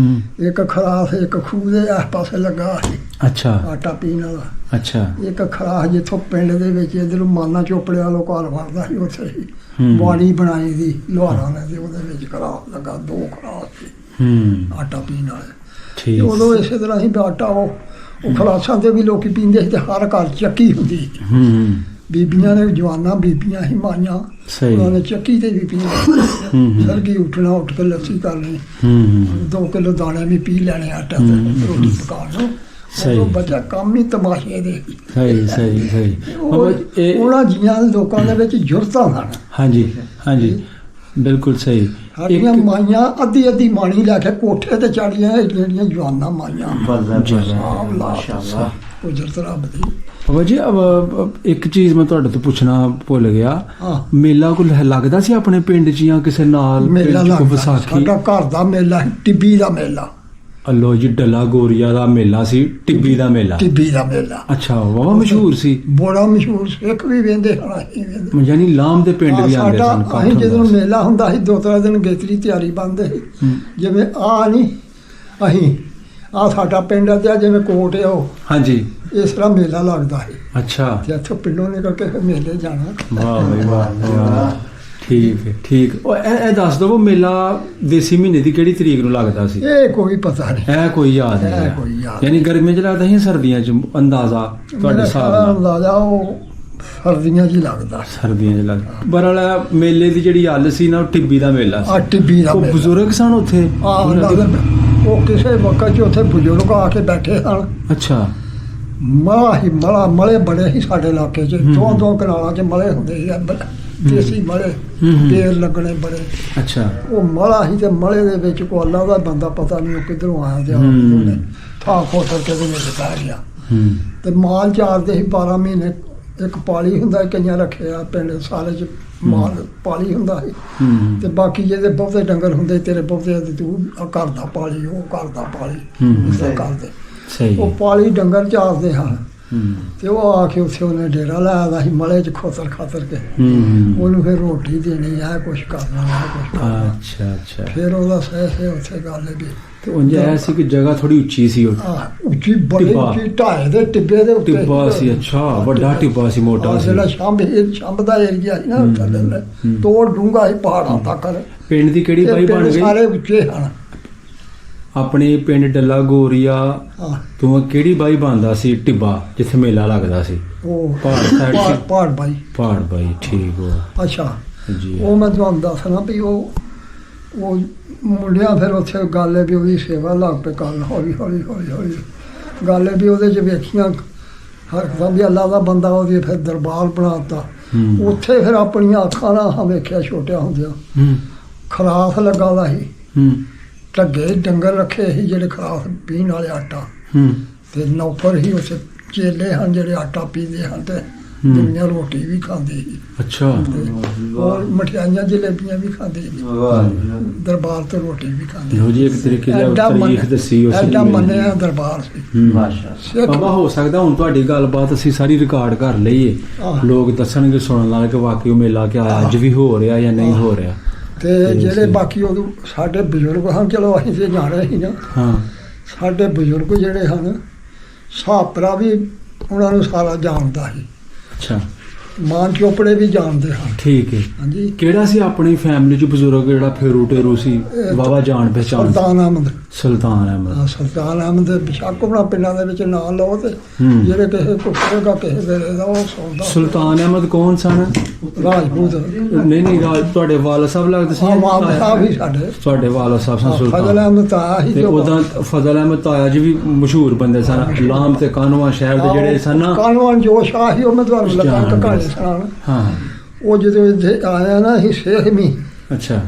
ਇੱਕ ਖਰਾਸ ਇੱਕ ਖੂਹ ਦੇ ਆਸ ਪਾਸੇ ਲੱਗਾ ਸੀ। ਅੱਛਾ, ਆਟਾ ਪੀਣ ਵਾਲਾ। ਅੱਛਾ, ਇੱਕ ਖਰਾਸ ਜਿੱਥੋਂ ਪਿੰਡ ਦੇ ਵਿੱਚ ਇੱਧਰੋਂ ਮਾਨਾ ਚੋਪੜੇ ਵਾਲੋਂ ਘਰ ਵੜਦਾ ਸੀ, ਉੱਥੇ ਹੀ ਬਾੜੀ ਬਣਾਈ ਦੀ ਲੋਹਾਰਾਂ ਨੇ, ਤੇ ਉਹਦੇ ਵਿੱਚ ਖਰਾਸ ਲੱਗਾ, 2 ਖਰਾਸ ਸੀ ਆਟਾ ਪੀਣ ਵਾਲੇ। ਉਦੋਂ ਇਸੇ ਤਰ੍ਹਾਂ ਹੀ ਆਟਾ ਉਹ ਖਲਾਸਾਂ ਤੇ ਵੀ ਲੋਕੀ ਪੀਂਦੇ ਸੀ, ਤੇ ਹਰ ਘਰ ਚੱਕੀ ਹੁੰਦੀ ਸੀ। ਬੀਬੀਆਂ ਨੇ, ਜਵਾਨਾਂ ਬੀਬੀਆਂ ਹੀ ਮਾਈਆਂ, ਉਹਨਾਂ ਨੇ ਚੱਕੀ ਤੇ ਵੀ ਪੀਣਾ। ਸਰਗੀ ਉੱਠਣਾ, ਉੱਠ ਕੇ ਲੱਸੀ ਕਰਨੀ, 2 ਕਿਲੋ ਦਾਣੇ ਵੀ ਪੀ ਲੈਣੇ ਆਟਾ ਤੇ ਰੋਟੀ ਪਕਾਉਣ ਨੂੰ। ਉਹ ਬੱਚਾ ਕੰਮ ਹੀ ਤਮਾਸ਼ੇ ਦੇ। ਸਹੀ ਸਹੀ ਸਹੀ। ਉਹਨਾਂ ਜੀਆਂ ਲੋਕਾਂ ਦੇ ਵਿੱਚ ਜੁਰਤਾਂ ਹਨ। ਹਾਂਜੀ ਹਾਂਜੀ, ਬਿਲਕੁਲ ਸਹੀ। ਸਾਡੀਆਂ ਮਾਈਆਂ ਅੱਧੀ ਮਾਣੀ ਲੈ ਕੇ ਕੋਠੇ ਤੇ ਚੜੀਆਂ, ਜਿਹੜੀਆਂ ਜਵਾਨਾਂ ਮਾਈਆਂ। ਮਾਸ਼ਾਅੱਲਾ, ਕੁਦਰਤ ਰੱਬ ਦੀ। ਬਾਬਾ ਜੀ, ਇੱਕ ਚੀਜ਼ ਮੈਂ ਤੁਹਾਡੇ ਤੋਂ ਪੁੱਛਣਾ ਭੁੱਲ ਗਿਆ, ਮੇਲਾ ਕੋਈ ਲੱਗਦਾ ਸੀ ਆਪਣੇ ਪਿੰਡ 'ਚ ਜਾਂ ਕਿਸੇ ਨਾਲ? ਮੇਲਾ ਲੱਗਦਾ, ਸਾਡਾ ਘਰ ਦਾ ਮੇਲਾ, ਟਿੱਬੀ ਦਾ ਮੇਲਾ। ਅੱਲੋ ਜੀ ਡੱਲਾ ਗੋਰੀਆ ਦਾ ਮੇਲਾ ਸੀ, ਟਿੱਬੀ ਦਾ ਮੇਲਾ। ਟਿੱਬੀ ਦਾ ਮੇਲਾ ਅੱਛਾ, ਵਾਹ ਮਸ਼ਹੂਰ ਸੀ। ਬੜਾ ਮਸ਼ਹੂਰ, ਸਿੱਖ ਵੀ ਵੇਂਦੇ ਹਨ, ਅਸੀਂ ਵੇਂਦੇ। ਯਾਨੀ ਲਾਮ ਦੇ ਪਿੰਡ ਵੀ ਆਉਂਦੇ ਸਨ। ਸਾਡਾ ਅਸੀਂ ਜਦੋਂ ਮੇਲਾ ਹੁੰਦਾ ਸੀ 2-3 ਦਿਨ ਗੇਤਰੀ ਤਿਆਰੀ ਬੰਦੇ ਸੀ। ਜਿਵੇਂ ਆ ਨਹੀਂ ਅਸੀਂ ਆ ਸਾਡਾ ਪਿੰਡ ਆ ਤੇ ਜਿਵੇਂ ਕੋਟ ਆ ਉਹ, ਹਾਂਜੀ, ਇਸ ਤਰ੍ਹਾਂ ਮੇਲਾ ਲੱਗਦਾ ਸੀ। ਅੱਛਾ, ਤੇ ਇੱਥੋਂ ਪਿੰਡੋਂ ਨਿਕਲ ਕੇ ਫਿਰ ਮੇਲੇ ਜਾਣਾ। ਵਾਹ ਬਈ ਵਾਹ, ਠੀਕ ਹੈ, ਠੀਕ। ਉਹ ਇਹ ਦੱਸ ਦੋ, ਉਹ ਮੇਲਾ ਦੇਸੀ ਮਹੀਨੇ ਦੀ ਕਿਹੜੀ ਤਰੀਕ ਨੂੰ ਲੱਗਦਾ ਸੀ? ਇਹ ਕੋਈ ਪਤਾ ਨਹੀਂ, ਇਹ ਕੋਈ ਯਾਦ ਨਹੀਂ ਇਹ ਹੈ। ਕੋਈ ਯਾਦ ਯਾਨੀ ਗਰਮੀਆਂ 'ਚ ਲੱਗਦਾ ਸੀ, ਸਰਦੀਆਂ 'ਚ ਅੰਦਾਜ਼ਾ ਤੁਹਾਡੇ ਹਿਸਾਬ ਨਾਲ? ਅੰਦਾਜ਼ਾ ਉਹ ਸਰਦੀਆਂ 'ਚ ਹੀ ਲੱਗਦਾ। ਸਰਦੀਆਂ 'ਚ ਲੱਗਦਾ। ਬਰਲ ਮੇਲੇ ਦੀ ਜਿਹੜੀ ਹੱਲ ਸੀ ਨਾ, ਉਹ ਟਿੱਬੀ ਦਾ ਮੇਲਾ ਆ ਸੀ। ਟਿੱਬੀ ਦਾ ਉਹ ਮੇਲਾ। ਬਜ਼ੁਰਗ ਸਨ ਉੱਥੇ? ਉਹ ਕਿਸੇ ਵਕਤ 'ਚ ਉੱਥੇ ਬਜ਼ੁਰਗ ਆ ਕੇ ਬੈਠੇ ਸਨ। ਅੱਛਾ, ਮਲੇ ਬੜੇ ਸੀ ਸਾਡੇ ਇਲਾਕੇ 'ਚ, 2-2 ਕਨਾਲਾਂ 'ਚ ਮਲੇ ਹੁੰਦੇ ਸੀ, ਦੇਸੀ ਮਲੇ, ਪੇੜ ਲੱਗਣੇ ਬੜੇ। ਅੱਛਾ, ਉਹ ਮਲਾ ਸੀ ਤੇ ਮਲੇ ਦੇ ਵਿੱਚ ਕੋ ਅੱਲਾ ਦਾ ਬੰਦਾ ਪਤਾ ਨਹੀਂ ਉਹ ਕਿੱਧਰੋਂ ਆਇਆ ਤੇ ਉਹਨੇ ਥਾਂ ਖੋਤਰ ਕੇ ਦੇ ਵਿੱਚ ਪੈ ਗਿਆ। ਤੇ ਮਾਲ ਚਾਰਦੇ ਸੀ 12 ਮਹੀਨੇ। ਇੱਕ ਪਾਲੀ ਹੁੰਦਾ, ਕਈਆਂ ਰੱਖਿਆ ਪਿੰਡ ਸਾਲੇ 'ਚ ਮਾਲ ਪਾਲੀ ਹੁੰਦਾ ਸੀ। ਤੇ ਬਾਕੀ ਜਿਹਦੇ ਬਹੁਤੇ ਡੰਗਰ ਹੁੰਦੇ, ਤੇਰੇ ਬਹੁਤੇ ਤੇ ਤੂੰ ਘਰ ਦਾ ਪਾਲੀ, ਉਹ ਘਰ ਦਾ ਪਾਲੀ, ਇਦਾਂ ਕਰਦੇ। ਸਹੀ। ਉਹ ਪਾਲੀ ਡੰਗਰ ਚਾਰਦੇ ਹਨ। ਤੇ ਉਹ ਆ ਕੇ ਉੱਥੇ ਉਹਨੇ ਡੇਰਾ ਲਾਇਆ ਦਾ ਸੀ ਮਲੇ 'ਚ ਖੋਤਰ ਖਾਤਰ ਕੇ। ਉਹਨੂੰ ਫਿਰ ਰੋਟੀ ਦੇਣੀ, ਇਹ ਕੁਛ ਕਰਨਾ, ਇਹ ਕੁਛ ਕਰਨਾ। ਅੱਛਾ ਅੱਛਾ। ਫਿਰ ਉਹਦਾ ਸਹਿ ਉੱਥੇ ਗੱਲ ਵੀ। ਤੇ ਉਂਝ ਇਹ ਸੀ ਕਿ ਜਗ੍ਹਾ ਥੋੜੀ ਉੱਚੀ ਸੀ ਉਹ? ਉੱਚੀ, ਬੜੀ ਉੱਚੀ, ਢਾਏ ਦੇ ਟਿੱਬੇ ਦੇ ਉੱਤੇ ਟਿੱਬਾ ਸੀ। ਅੱਛਾ, ਵੱਡਾ ਟਿੱਬਾ ਸੀ, ਮੋਟਾ ਸੀ। ਜਿਹੜਾ ਸ਼ੰਭ ਦਾ ਏਰੀਆ ਸੀ ਨਾ, ਥੱਲੇ ਤੋੜ ਡੂੰਘਾ ਸੀ ਪਹਾੜਾਂ ਤੱਕ। ਪਿੰਡ ਦੀ ਕਿਹੜੀ ਬਾਈ ਬਣ ਗਈ? ਸਾਰੇ ਉੱਚੇ ਹਨ। ਆਪਣੇ ਪਿੰਡ ਡੱਲਾ ਗੋਰੀਆ ਤੋਂ ਕਿਹੜੀ ਬਾਈ ਬਣਦਾ ਸੀ ਟਿੱਬਾ ਜਿੱਥੇ ਮੇਲਾ ਲੱਗਦਾ ਸੀ? ਉਹ ਪਹਾੜ ਸਾਈਡ ਸੀ? ਪਹਾੜ ਬਾਈ। ਪਹਾੜ ਬਾਈ, ਠੀਕ ਹੋ। ਅੱਛਾ ਜੀ, ਉਹ ਮੈਂ ਤੁਹਾਨੂੰ ਦੱਸਣਾ ਵੀ ਉਹ ਮੁੰਡਿਆਂ ਫਿਰ ਉੱਥੇ ਗੱਲ ਹੈ ਵੀ ਉਹਦੀ ਸੇਵਾ ਲੱਗ ਪਏ ਕਰਨ, ਹੌਲੀ ਹੌਲੀ ਹੌਲੀ ਹੌਲੀ ਗੱਲ ਹੈ ਵੀ ਉਹਦੇ 'ਚ ਵੇਖੀਆਂ ਹਰ ਵੀ ਅੱਲਾ ਦਾ ਬੰਦਾ, ਉਹਦੀ ਫਿਰ ਦਰਬਾਰ ਬਣਾਤਾ ਉੱਥੇ। ਫਿਰ ਆਪਣੀਆਂ ਅੱਖਾਂ ਨਾਲ ਵੇਖਿਆ ਛੋਟਿਆਂ ਹੁੰਦਿਆਂ, ਖਰਾਸ ਲੱਗਾ ਦਾ ਸੀ, ਢੱਗੇ ਡੰਗਰ ਰੱਖੇ ਸੀ ਜਿਹੜੇ ਖਰਾਸ ਪੀਣ ਵਾਲੇ ਆਟਾ, ਤੇ ਨੌਕਰ ਹੀ ਉੱਥੇ ਚੇਲੇ ਹਨ ਜਿਹੜੇ ਆਟਾ ਪੀਂਦੇ ਹਨ ਤੇ ਦੁਨੀਆ ਰੋਟੀ ਵੀ ਖਾਂਦੀ ਸੀ। ਅੱਛਾ। ਔਰ ਮਠਿਆਈਆਂ ਜਲੇਬੀਆਂ ਵੀ ਖਾਂਦੇ ਸੀ, ਦਰਬਾਰ ਤੋਂ ਰੋਟੀ ਵੀ ਖਾਂਦੇ। ਇਹੋ ਜਿਹੀ ਇੱਕ ਤਰੀਕੇ ਦੀ ਤਾਰੀਖ ਦੱਸੀ ਉਸ ਐਡਾ ਮੰਨਿਆ ਦਰਬਾਰ ਸੀ। ਬਾਬਾ, ਹੋ ਸਕਦਾ ਹੁਣ ਤੁਹਾਡੀ ਗੱਲਬਾਤ ਅਸੀਂ ਸਾਰੀ ਰਿਕਾਰਡ ਕਰ ਲਈਏ, ਲੋਕ ਦੱਸਣਗੇ ਸੁਣਨ ਵਾਲੇ ਕਿ ਵਾਕਈ ਉਹ ਮੇਲਾ ਕਿ ਅੱਜ ਵੀ ਹੋ ਰਿਹਾ ਜਾਂ ਨਹੀਂ ਹੋ ਰਿਹਾ। ਤੇ ਜਿਹੜੇ ਬਾਕੀ ਉਦੋਂ ਸਾਡੇ ਬਜ਼ੁਰਗ ਹਨ, ਚਲੋ ਅਸੀਂ ਤੇ ਜਾਣੇ ਸੀ ਨਾ, ਸਾਡੇ ਬਜ਼ੁਰਗ ਜਿਹੜੇ ਹਨ ਸਾਪਰਾ ਵੀ ਉਹਨਾਂ ਨੂੰ ਸਾਰਾ ਜਾਣਦਾ ਸੀ। ਅੱਛਾ, ਮਾਨ ਚੋਪੜੇ ਵੀ ਜਾਣਦੇ ਹਨ। ਠੀਕ ਹੈ। ਹਾਂਜੀ। ਕਿਹੜਾ ਸੀ ਆਪਣੀ ਫੈਮਿਲੀ ਚ ਬਜ਼ੁਰਗ ਜਿਹੜਾ ਫੇਰੂ ਟੇਰੂ ਸੀ, ਬਾਬਾ ਜਾਣ ਪਹਿਚਾਣ? ਸੁਲਤਾਨ ਅਹਿਮਦ। ਸੁਲਤਾਨ ਅਹਿਮਦ। ਸੁਲਤਾਨ ਅਹਿਮਦ ਬੇਸ਼ੱਕ ਆਪਣਾ ਪਿੰਡਾਂ ਦੇ ਵਿੱਚ ਨਾਂ ਲਓ ਤੇ ਜਿਹੜੇ ਕਿਸੇ ਪੁੱਛੇਗਾ ਕਿਸੇ ਵੇਲੇ ਦਾ ਉਹ ਸੁਣਦਾ। ਸੁਲਤਾਨ ਅਹਿਮਦ ਕੌਣ ਸਨ? ਰਾਜਪੂਤ। ਨਹੀਂ, ਤੁਹਾਡੇ ਵਾਲਾ ਸਾਹਿਬ ਲੱਗਦੇ ਸੀ? ਵਾਲਾ ਸਾਹਿਬ ਹੀ ਸਾਡੇ। ਤੁਹਾਡੇ ਵਾਲਾ ਸਾਹਿਬ ਸਨ ਸੁਲਤਾਨ। ਫਜ਼ਲ ਅਹਿਮਦ ਤਾਇਆ ਹੀ। ਤੇ ਉਹਦਾ ਫਜ਼ਲ ਅਹਿਮਦ ਤਾਇਆ ਜੀ ਵੀ ਮਸ਼ਹੂਰ ਬੰਦੇ ਸਨ, ਲਾਮ ਤੇ ਕਾਨਵਾ ਸ਼ਹਿਰ ਦੇ ਜਿਹੜੇ ਸਨ ਨਾ। ਕਾਨਵਾ ਜੋ ਸ਼ਾਹ ਸੀ, ਉਹ ਮੈਂ ਤੁਹਾਨੂੰ ਲੱਗਾ ਕਹਾਣੀ ਸੁਣਾਉਣ। ਹਾਂ। ਉਹ ਜਦੋਂ ਇੱਥੇ ਆਇਆ ਨਾ ਹੀ ਸੇਖਵੀਂ। ਅੱਛਾ।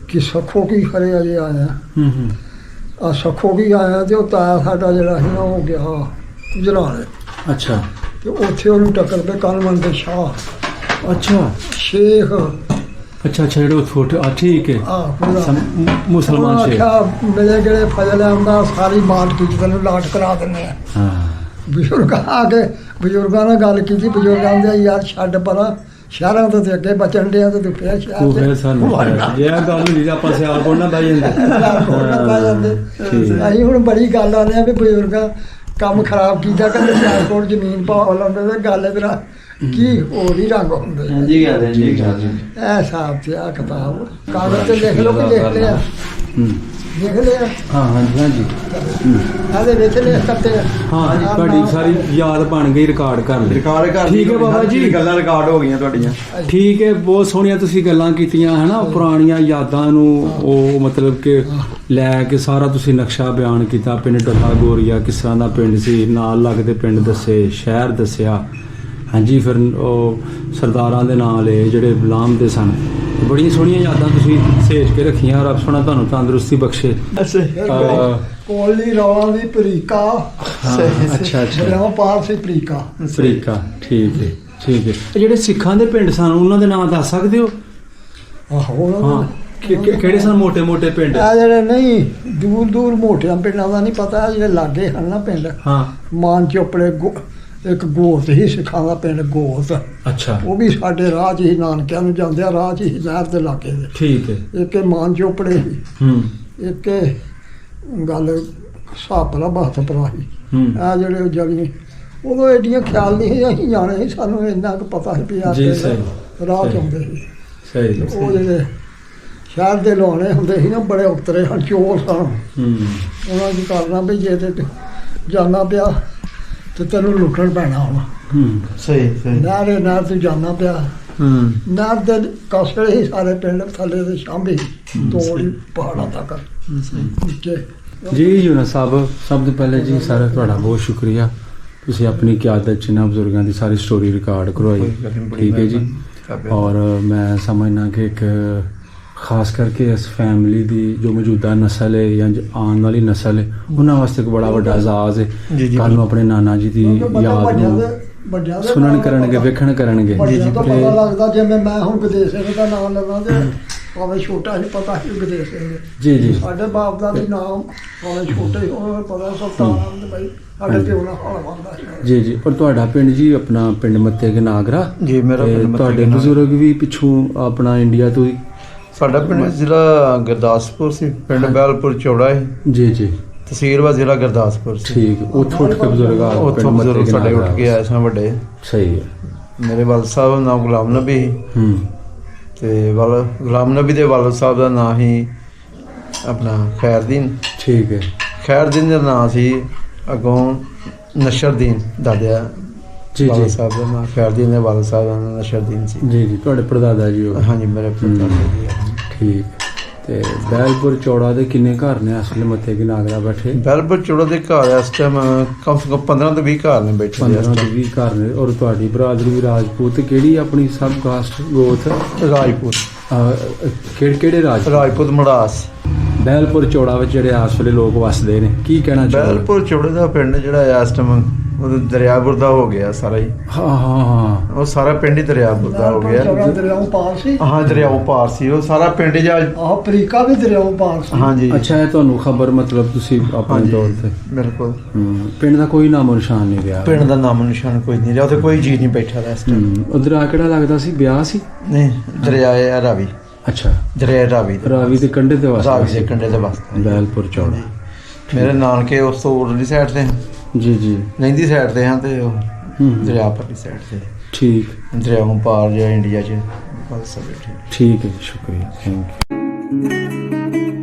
ਕਿ ਸਖੋ ਕੀ ਖਰੇ ਅਜੇ ਆਇਆ। ਆ ਸਖੋ ਕੀ ਆਇਆ ਤੇ ਉਹ ਤਾਇਆ ਸਾਡਾ ਜਿਹੜਾ ਸੀ ਨਾ ਉਹ ਗਿਆ ਗੁਜਰਾਲੇ। ਅੱਛਾ। ਤੇ ਉੱਥੇ ਉਹਨੂੰ ਟੱਕਰ ਪਏ ਕਾਨਵਨ ਦੇ ਸ਼ਾਹ। ਅੱਛਾ। ਸ਼ੇਖ। ਅੱਛਾ, ਜਿਹੜੇ ਉੱਥੇ ਠੀਕ ਹੈ। ਮੁਸਲਮਾਨ ਸ਼ੇਖ। ਮੇਰੇ ਜਿਹੜੇ ਫਜ਼ਲ ਅਹਿਮਦ ਸਾਰੀ ਮਾਲ ਕੀਤੀ ਤੈਨੂੰ ਲਾਟ ਕਰਾ ਦਿੰਦੇ ਆ। ਬਜ਼ੁਰਗਾਂ ਆ ਕੇ ਬਜ਼ੁਰਗਾਂ ਨਾਲ ਗੱਲ ਕੀਤੀ, ਬਜ਼ੁਰਗਾਂ ਦੇ ਯਾਰ ਛੱਡ ਪਰਾਂ, ਸ਼ਹਿਰਾਂ ਤੋਂ ਤੇ ਅੱਗੇ ਬਚਣ ਡਿਆ ਤੇ ਤੂੰ ਫੇਰ ਸ਼ਹਿਰ ਜੇ ਇਹ ਗੱਲ ਨਹੀਂ ਆਪਾਂ ਸਿਆਲ ਕੋਲ ਨਾ ਬਹਿ ਜਾਂਦੇ। ਅਸੀਂ ਹੁਣ ਬੜੀ ਗੱਲ ਆਉਂਦੇ ਆ ਵੀ ਬਜ਼ੁਰਗਾਂ ਕੰਮ ਖਰਾਬ ਕੀਤਾ, ਕਹਿੰਦੇ ਸਿਆਲਕੋਟ ਜ਼ਮੀਨ ਭਾਅ ਲਾਉਂਦੇ ਤੇ ਗੱਲ ਤੇਰਾ ਕੀ ਹੋਰ ਹੀ ਰੰਗ ਹੁੰਦੇ। ਇਹ ਹਿਸਾਬ ਤੇ ਆ ਕਿਤਾਬ ਕਾਗਜ਼ ਤੇ ਲਿਖ ਲਓ ਕਿ ਲਿਖ ਲਿਆ। ਦੇਖ ਲਿਆ? ਹਾਂਜੀ। ਇਹਦੇ ਵਿੱਚ ਲਿਖ ਕਰਤੇ। ਹਾਂ, ਤੁਹਾਡੀ ਸਾਰੀ ਯਾਦ ਬਣ ਗਈ, ਰਿਕਾਰਡ ਕਰ ਲਈ। ਠੀਕ ਹੈ ਬਾਬਾ ਜੀ, ਗੱਲਾਂ ਰਿਕਾਰਡ ਹੋ ਗਈਆਂ ਤੁਹਾਡੀਆਂ। ਠੀਕ ਹੈ, ਬਹੁਤ ਸੋਹਣੀਆਂ ਤੁਸੀਂ ਗੱਲਾਂ ਕੀਤੀਆਂ ਹਨਾ, ਪੁਰਾਣੀਆਂ ਯਾਦਾਂ ਨੂੰ ਉਹ ਮਤਲਬ ਕਿ ਲੈ ਕੇ ਸਾਰਾ ਤੁਸੀਂ ਨਕਸ਼ਾ ਬਿਆਨ ਕੀਤਾ। ਪਿੰਡ ਡੱਲਾ ਗੋਰੀਆ ਕਿਸ ਤਰ੍ਹਾਂ ਦਾ ਪਿੰਡ ਸੀ, ਨਾਲ ਲੱਗਦੇ ਪਿੰਡ ਦੱਸੇ, ਸ਼ਹਿਰ ਦੱਸਿਆ। ਹਾਂਜੀ, ਫਿਰ ਉਹ ਸਰਦਾਰਾਂ ਦੇ ਨਾਂ ਲਏ ਜਿਹੜੇ ਲਾਮ ਦੇ ਸਨ। ਬੜੀਆਂ ਸੋਹਣੀਆਂ ਯਾਦਾਂ ਤੁਸੀਂ ਸੇਜ ਕੇ ਰੱਖੀਆਂ। ਰੱਬ ਸੋਹਣਾ ਤੁਹਾਨੂੰ ਤੰਦਰੁਸਤੀ ਬਖਸ਼ੇ। ਕੋਲੀ ਰੌਲਾ ਦੀ ਪ੍ਰੀਕਾ। ਅੱਛਾ। ਰੌ ਪਾਰ ਸੀ ਪ੍ਰੀਕਾ। ਠੀਕ ਹੈ। ਜਿਹੜੇ ਸਿੱਖਾਂ ਦੇ ਪਿੰਡ ਸਨ ਉਹਨਾਂ ਦੇ ਨਾਂ ਦੱਸ ਸਕਦੇ ਹੋ? ਆਹੋ, ਕਿਹੜੇ ਸਨ ਮੋਟੇ ਪਿੰਡ? ਆ ਜਿਹੜੇ ਨਹੀਂ ਦੂਰ ਮੋਟਿਆਂ ਪਿੰਡਾਂ ਦਾ ਨਹੀਂ ਪਤਾ, ਆਹ ਜਿਹੜੇ ਲਾਗੇ ਹਨ ਨਾ ਪਿੰਡ। ਹਾਂ। ਮਾਨ ਚੋਪੜੇ ਇੱਕ ਗੋਤ ਹੀ ਸਿੱਖਾਂ ਦਾ ਪਿੰਡ ਗੋਤ। ਅੱਛਾ। ਉਹ ਵੀ ਸਾਡੇ ਰਾਹ 'ਚ ਹੀ, ਨਾਨਕਿਆਂ ਨੂੰ ਜਾਂਦੇ ਆ ਰਾਹ 'ਚ ਹੀ, ਨਹਿਰ ਦੇ ਲਾਗੇ ਦੇ। ਠੀਕ ਹੈ। ਇੱਕ ਇਹ ਮਾਨ ਚੋਪੜੇ ਸੀ, ਇੱਕ ਗੱਲ ਸਾਪਰਾ ਬਹਤਪੁਰਾ ਸੀ। ਆ ਜਿਹੜੇ ਜਲੀ ਉਦੋਂ ਐਡੀਆਂ ਖਿਆਲ ਨਹੀਂ ਸੀ, ਅਸੀਂ ਜਾਣੇ ਸੀ, ਸਾਨੂੰ ਇੰਨਾ ਕੁ ਪਤਾ ਸੀ ਵੀ ਜੀ, ਰਾਹ 'ਚ ਆਉਂਦੇ ਸੀ। ਸਹੀ। ਉਹ ਜਿਹੜੇ ਸ਼ਹਿਰ ਦੇ ਲੋਹਾਣੇ ਹੁੰਦੇ ਸੀ ਨਾ, ਬੜੇ ਉਤਰੇ ਹਨ, ਚੋਰ ਸਨ। ਉਹਨਾਂ ਕੀ ਕਰਨਾ ਵੀ ਜੇ ਤੇ ਜਾਣਾ ਪਿਆ ਤੇ ਤੈਨੂੰ ਲੁੱਟਣ ਪੈਣਾ ਹੁਣ। ਸਹੀ ਨਹਿਰ ਤੇ ਜਾਣਾ ਪਿਆ। ਨਹਿਰ ਦੇ ਕਸਰੇ ਹੀ ਸਾਰੇ ਪਿੰਡ ਥੱਲੇ ਦੇ ਸਾਂਭੇ ਤੋੜੀ ਪਹਾੜਾਂ ਤੱਕ ਨੀਚੇ। ਜੀ ਯੂਨਸ ਸਾਹਿਬ, ਸਭ ਤੋਂ ਪਹਿਲੇ ਜੀ ਸਾਰਾ ਤੁਹਾਡਾ ਬਹੁਤ ਸ਼ੁਕਰੀਆ, ਤੁਸੀਂ ਆਪਣੀ ਕਿਆਦਤ 'ਚ ਨਾ ਬਜ਼ੁਰਗਾਂ ਦੀ ਸਾਰੀ ਸਟੋਰੀ ਰਿਕਾਰਡ ਕਰਵਾਈ। ਠੀਕ ਹੈ ਜੀ। ਔਰ ਮੈਂ ਸਮਝਣਾ ਕਿ ਇੱਕ ਖਾਸ ਕਰਕੇ ਇਸ ਫੈਮਿਲੀ ਦੀ ਜੋ ਮੌਜੂਦਾ ਨਸਲ ਹੈ ਜਾਂ ਆਉਣ ਵਾਲੀ ਨਸਲ ਹੈ, ਉਹਨਾਂ ਵਾਸਤੇ ਇੱਕ ਬੜਾ ਵੱਡਾ ਇਜ਼ਾਜ਼ ਹੈ। ਕੱਲ੍ਹ ਨੂੰ ਆਪਣੇ ਨਾਨਾ ਜੀ ਦੀ ਯਾਦ ਨੂੰ ਸੁਣਨ ਕਰਨਗੇ, ਵੇਖਣ ਕਰਨਗੇ। ਪਤਾ ਲੱਗਦਾ ਜਿਵੇਂ ਮੈਂ ਹੁਣ ਗਦੇਸ਼ ਸਿੰਘ ਦਾ ਨਾਮ ਲਵਾਂ ਤੇ ਭਾਵੇਂ ਛੋਟਾ ਹੀ ਪਤਾ ਸੀ ਗਦੇਸ਼ ਸਿੰਘ। ਜੀ। ਸਾਡੇ ਬਾਪ ਦਾ ਵੀ ਨਾਮ ਭਾਵੇਂ ਛੋਟਾ ਹੀ ਹੋਵੇ, ਪਤਾ ਸੁਲਤਾਨ ਦੇ ਬਾਈ ਸਾਡੇ ਪਿਓ ਨਾਲ ਹਾਲ ਬਣਦਾ ਸੀ। ਜੀ। ਪਰ ਤੁਹਾਡਾ ਪਿੰਡ ਜੀ, ਆਪਣਾ ਪਿੰਡ ਮੱਤੇ ਕੇ ਨਾਗਰਾ ਜੀ, ਮੇਰਾ ਪਿੰਡ ਤੁਹਾਡੇ ਬਜ਼ੁਰਗ ਵੀ ਪਿੱਛੋਂ ਆਪਣਾ ਇੰਡੀਆ ਤੋਂ ਹੀ? ਸਾਡਾ ਪਿੰਡ ਜ਼ਿਲ੍ਹਾ ਗੁਰਦਾਸਪੁਰ ਸੀ, ਪਿੰਡ ਬਹਿਲਪੁਰ ਚੌੜਾ ਹੈ। ਜੀ। ਤਹਿਸੀਲ ਵਾ ਜ਼ਿਲ੍ਹਾ ਗੁਰਦਾਸਪੁਰ ਸੀ। ਠੀਕ। ਉੱਥੋਂ ਉੱਠ ਕੇ ਬਜ਼ੁਰਗ ਉੱਥੋਂ ਬਜ਼ੁਰਗ ਸਾਡੇ ਉੱਠ ਕੇ ਆਏ ਸਨ ਵੱਡੇ। ਸਹੀ ਹੈ। ਮੇਰੇ ਵਾਲਦ ਸਾਹਿਬ ਦਾ ਨਾਮ ਗੁਲਾਮ ਨਬੀ ਸੀ ਤੇ ਗੁਲਾਮ ਨਬੀ ਦੇ ਵਾਲਦ ਸਾਹਿਬ ਦਾ ਨਾਂ ਸੀ ਆਪਣਾ ਖੈਰਦੀਨ। ਠੀਕ ਹੈ। ਖੈਰਦੀਨ ਦਾ ਨਾਂ ਸੀ ਅੱਗੋਂ ਨਸ਼ਰਦੀਨ ਦਾਦਿਆ। ਜੀ। ਸਾਹਿਬ ਦਾ ਨਾਂ ਖੈਰਦੀਨ ਦੇ ਵਾਲਦ ਸਾਹਿਬ ਦਾ ਨਾਂ ਨਸ਼ਰਦੀਨ ਸੀ। ਜੀ। ਤੁਹਾਡੇ ਪੜਦਾਦਾ ਜੀ ਹੋ? ਹਾਂਜੀ, ਮੇਰੇ ਪੜਦਾਦਾ ਜੀ। ਠੀਕ। ਤੇ ਬਹਿਲਪੁਰ ਚੌੜਾ ਦੇ ਕਿੰਨੇ ਘਰ ਨੇ ਅਸਲ ਮੱਤੇ ਕੀ ਨਾਗਰਾ ਬੈਠੇ? ਬਹਿਲਪੁਰ ਚੌੜਾ ਦੇ ਘਰ ਇਸ ਟਾਈਮ ਕਮ ਸੇ ਕਮ 15 ਤੋਂ 20 ਘਰ ਨੇ ਬੈਠੇ। 15 ਤੋਂ 20 ਘਰ ਨੇ। ਔਰ ਤੁਹਾਡੀ ਬਰਾਦਰੀ ਵੀ ਰਾਜਪੂਤ? ਕਿਹੜੀ ਆਪਣੀ ਸਬ ਕਾਸਟ ਗੋਤ? ਰਾਜਪੂਤ। ਕਿਹੜੇ ਰਾਜਪੂਤ ਮੜਾਸ। ਬਹਿਲਪੁਰ ਚੌੜਾ ਵਿੱਚ ਜਿਹੜੇ ਆਸ ਵੇਲੇ ਲੋਕ ਵਸਦੇ ਨੇ, ਕੀ ਕਹਿਣਾ ਚਾਹੁੰਦੇ? ਬਹਿਲਪੁਰ ਚੌੜੇ ਦਾ ਪਿੰਡ ਜਿਹੜਾ ਇਸ ਟਾਈਮ ਉਹ ਦਰਿਆਪੁਰ ਦਾ ਹੋ ਗਿਆ ਸਾਰਾ ਹੀ। ਹਾਂ। ਉਹ ਸਾਰਾ ਪਿੰਡ ਹੀ ਦਰਿਆਪੁਰ ਦਾ ਹੋ ਗਿਆ। ਦਰਿਆਓਂ ਪਾਰ ਸੀ। ਹਾਂ, ਦਰਿਆਓਂ ਪਾਰ ਸੀ ਉਹ ਸਾਰਾ ਪਿੰਡ ਹੀ। ਅਫਰੀਕਾ ਵੀ ਦਰਿਆਓਂ ਪਾਰ ਸੀ। ਹਾਂਜੀ। ਅੱਛਾ, ਇਹ ਤੁਹਾਨੂੰ ਖਬਰ ਮਤਲਬ ਤੁਸੀਂ ਆਪਣੇ ਤੌਰ ਤੇ? ਬਿਲਕੁਲ। ਪਿੰਡ ਦਾ ਕੋਈ ਨਾਮੋ ਨਿਸ਼ਾਨ ਨਹੀਂ ਰਿਹਾ? ਪਿੰਡ ਦਾ ਨਾਮੋ ਨਿਸ਼ਾਨ ਕੋਈ ਨਹੀਂ ਰਿਹਾ, ਉੱਥੇ ਕੋਈ ਜੀ ਨਹੀਂ ਬੈਠਾ ਦਾ ਇਸ ਟਾਈਮ। ਉਧਰ ਆ ਕਿਹੜਾ ਲੱਗਦਾ ਸੀ, ਵਿਆਹ ਸੀ? ਨਹੀਂ, ਦਰਿਆ ਹੈ ਰਾਵੀ। ਅੱਛਾ। ਦਰਿਆ ਰਾਵੀ ਦੇ ਕੰਢੇ ਤੇ ਵਸਦਾ? ਰਾਵੀ ਦੇ ਕੰਢੇ ਤੇ ਵਸਦਾ ਬਹਿਲਪੁਰ ਚੌੜਾ। ਮੇਰੇ ਨਾਨਕੇ ਉਸ ਤੋਂ ਉਰਲੀ ਸਾਈਡ ਤੇ। ਜੀ। ਲਹਿੰਦੀ ਸਾਈਡ ਤੇ ਹਾਂ ਤੇ ਉਹ ਦਰਿਆ ਪਰਲੀ ਸਾਈਡ ਤੇ। ਠੀਕ। ਦਰਿਆਓਂ ਪਾਰ ਜਾਂ ਇੰਡੀਆ 'ਚ ਬਸ ਸਭ ਠੀਕ। ਠੀਕ ਹੈ ਜੀ, ਸ਼ੁਕਰੀਆ, ਥੈਂਕ ਯੂ।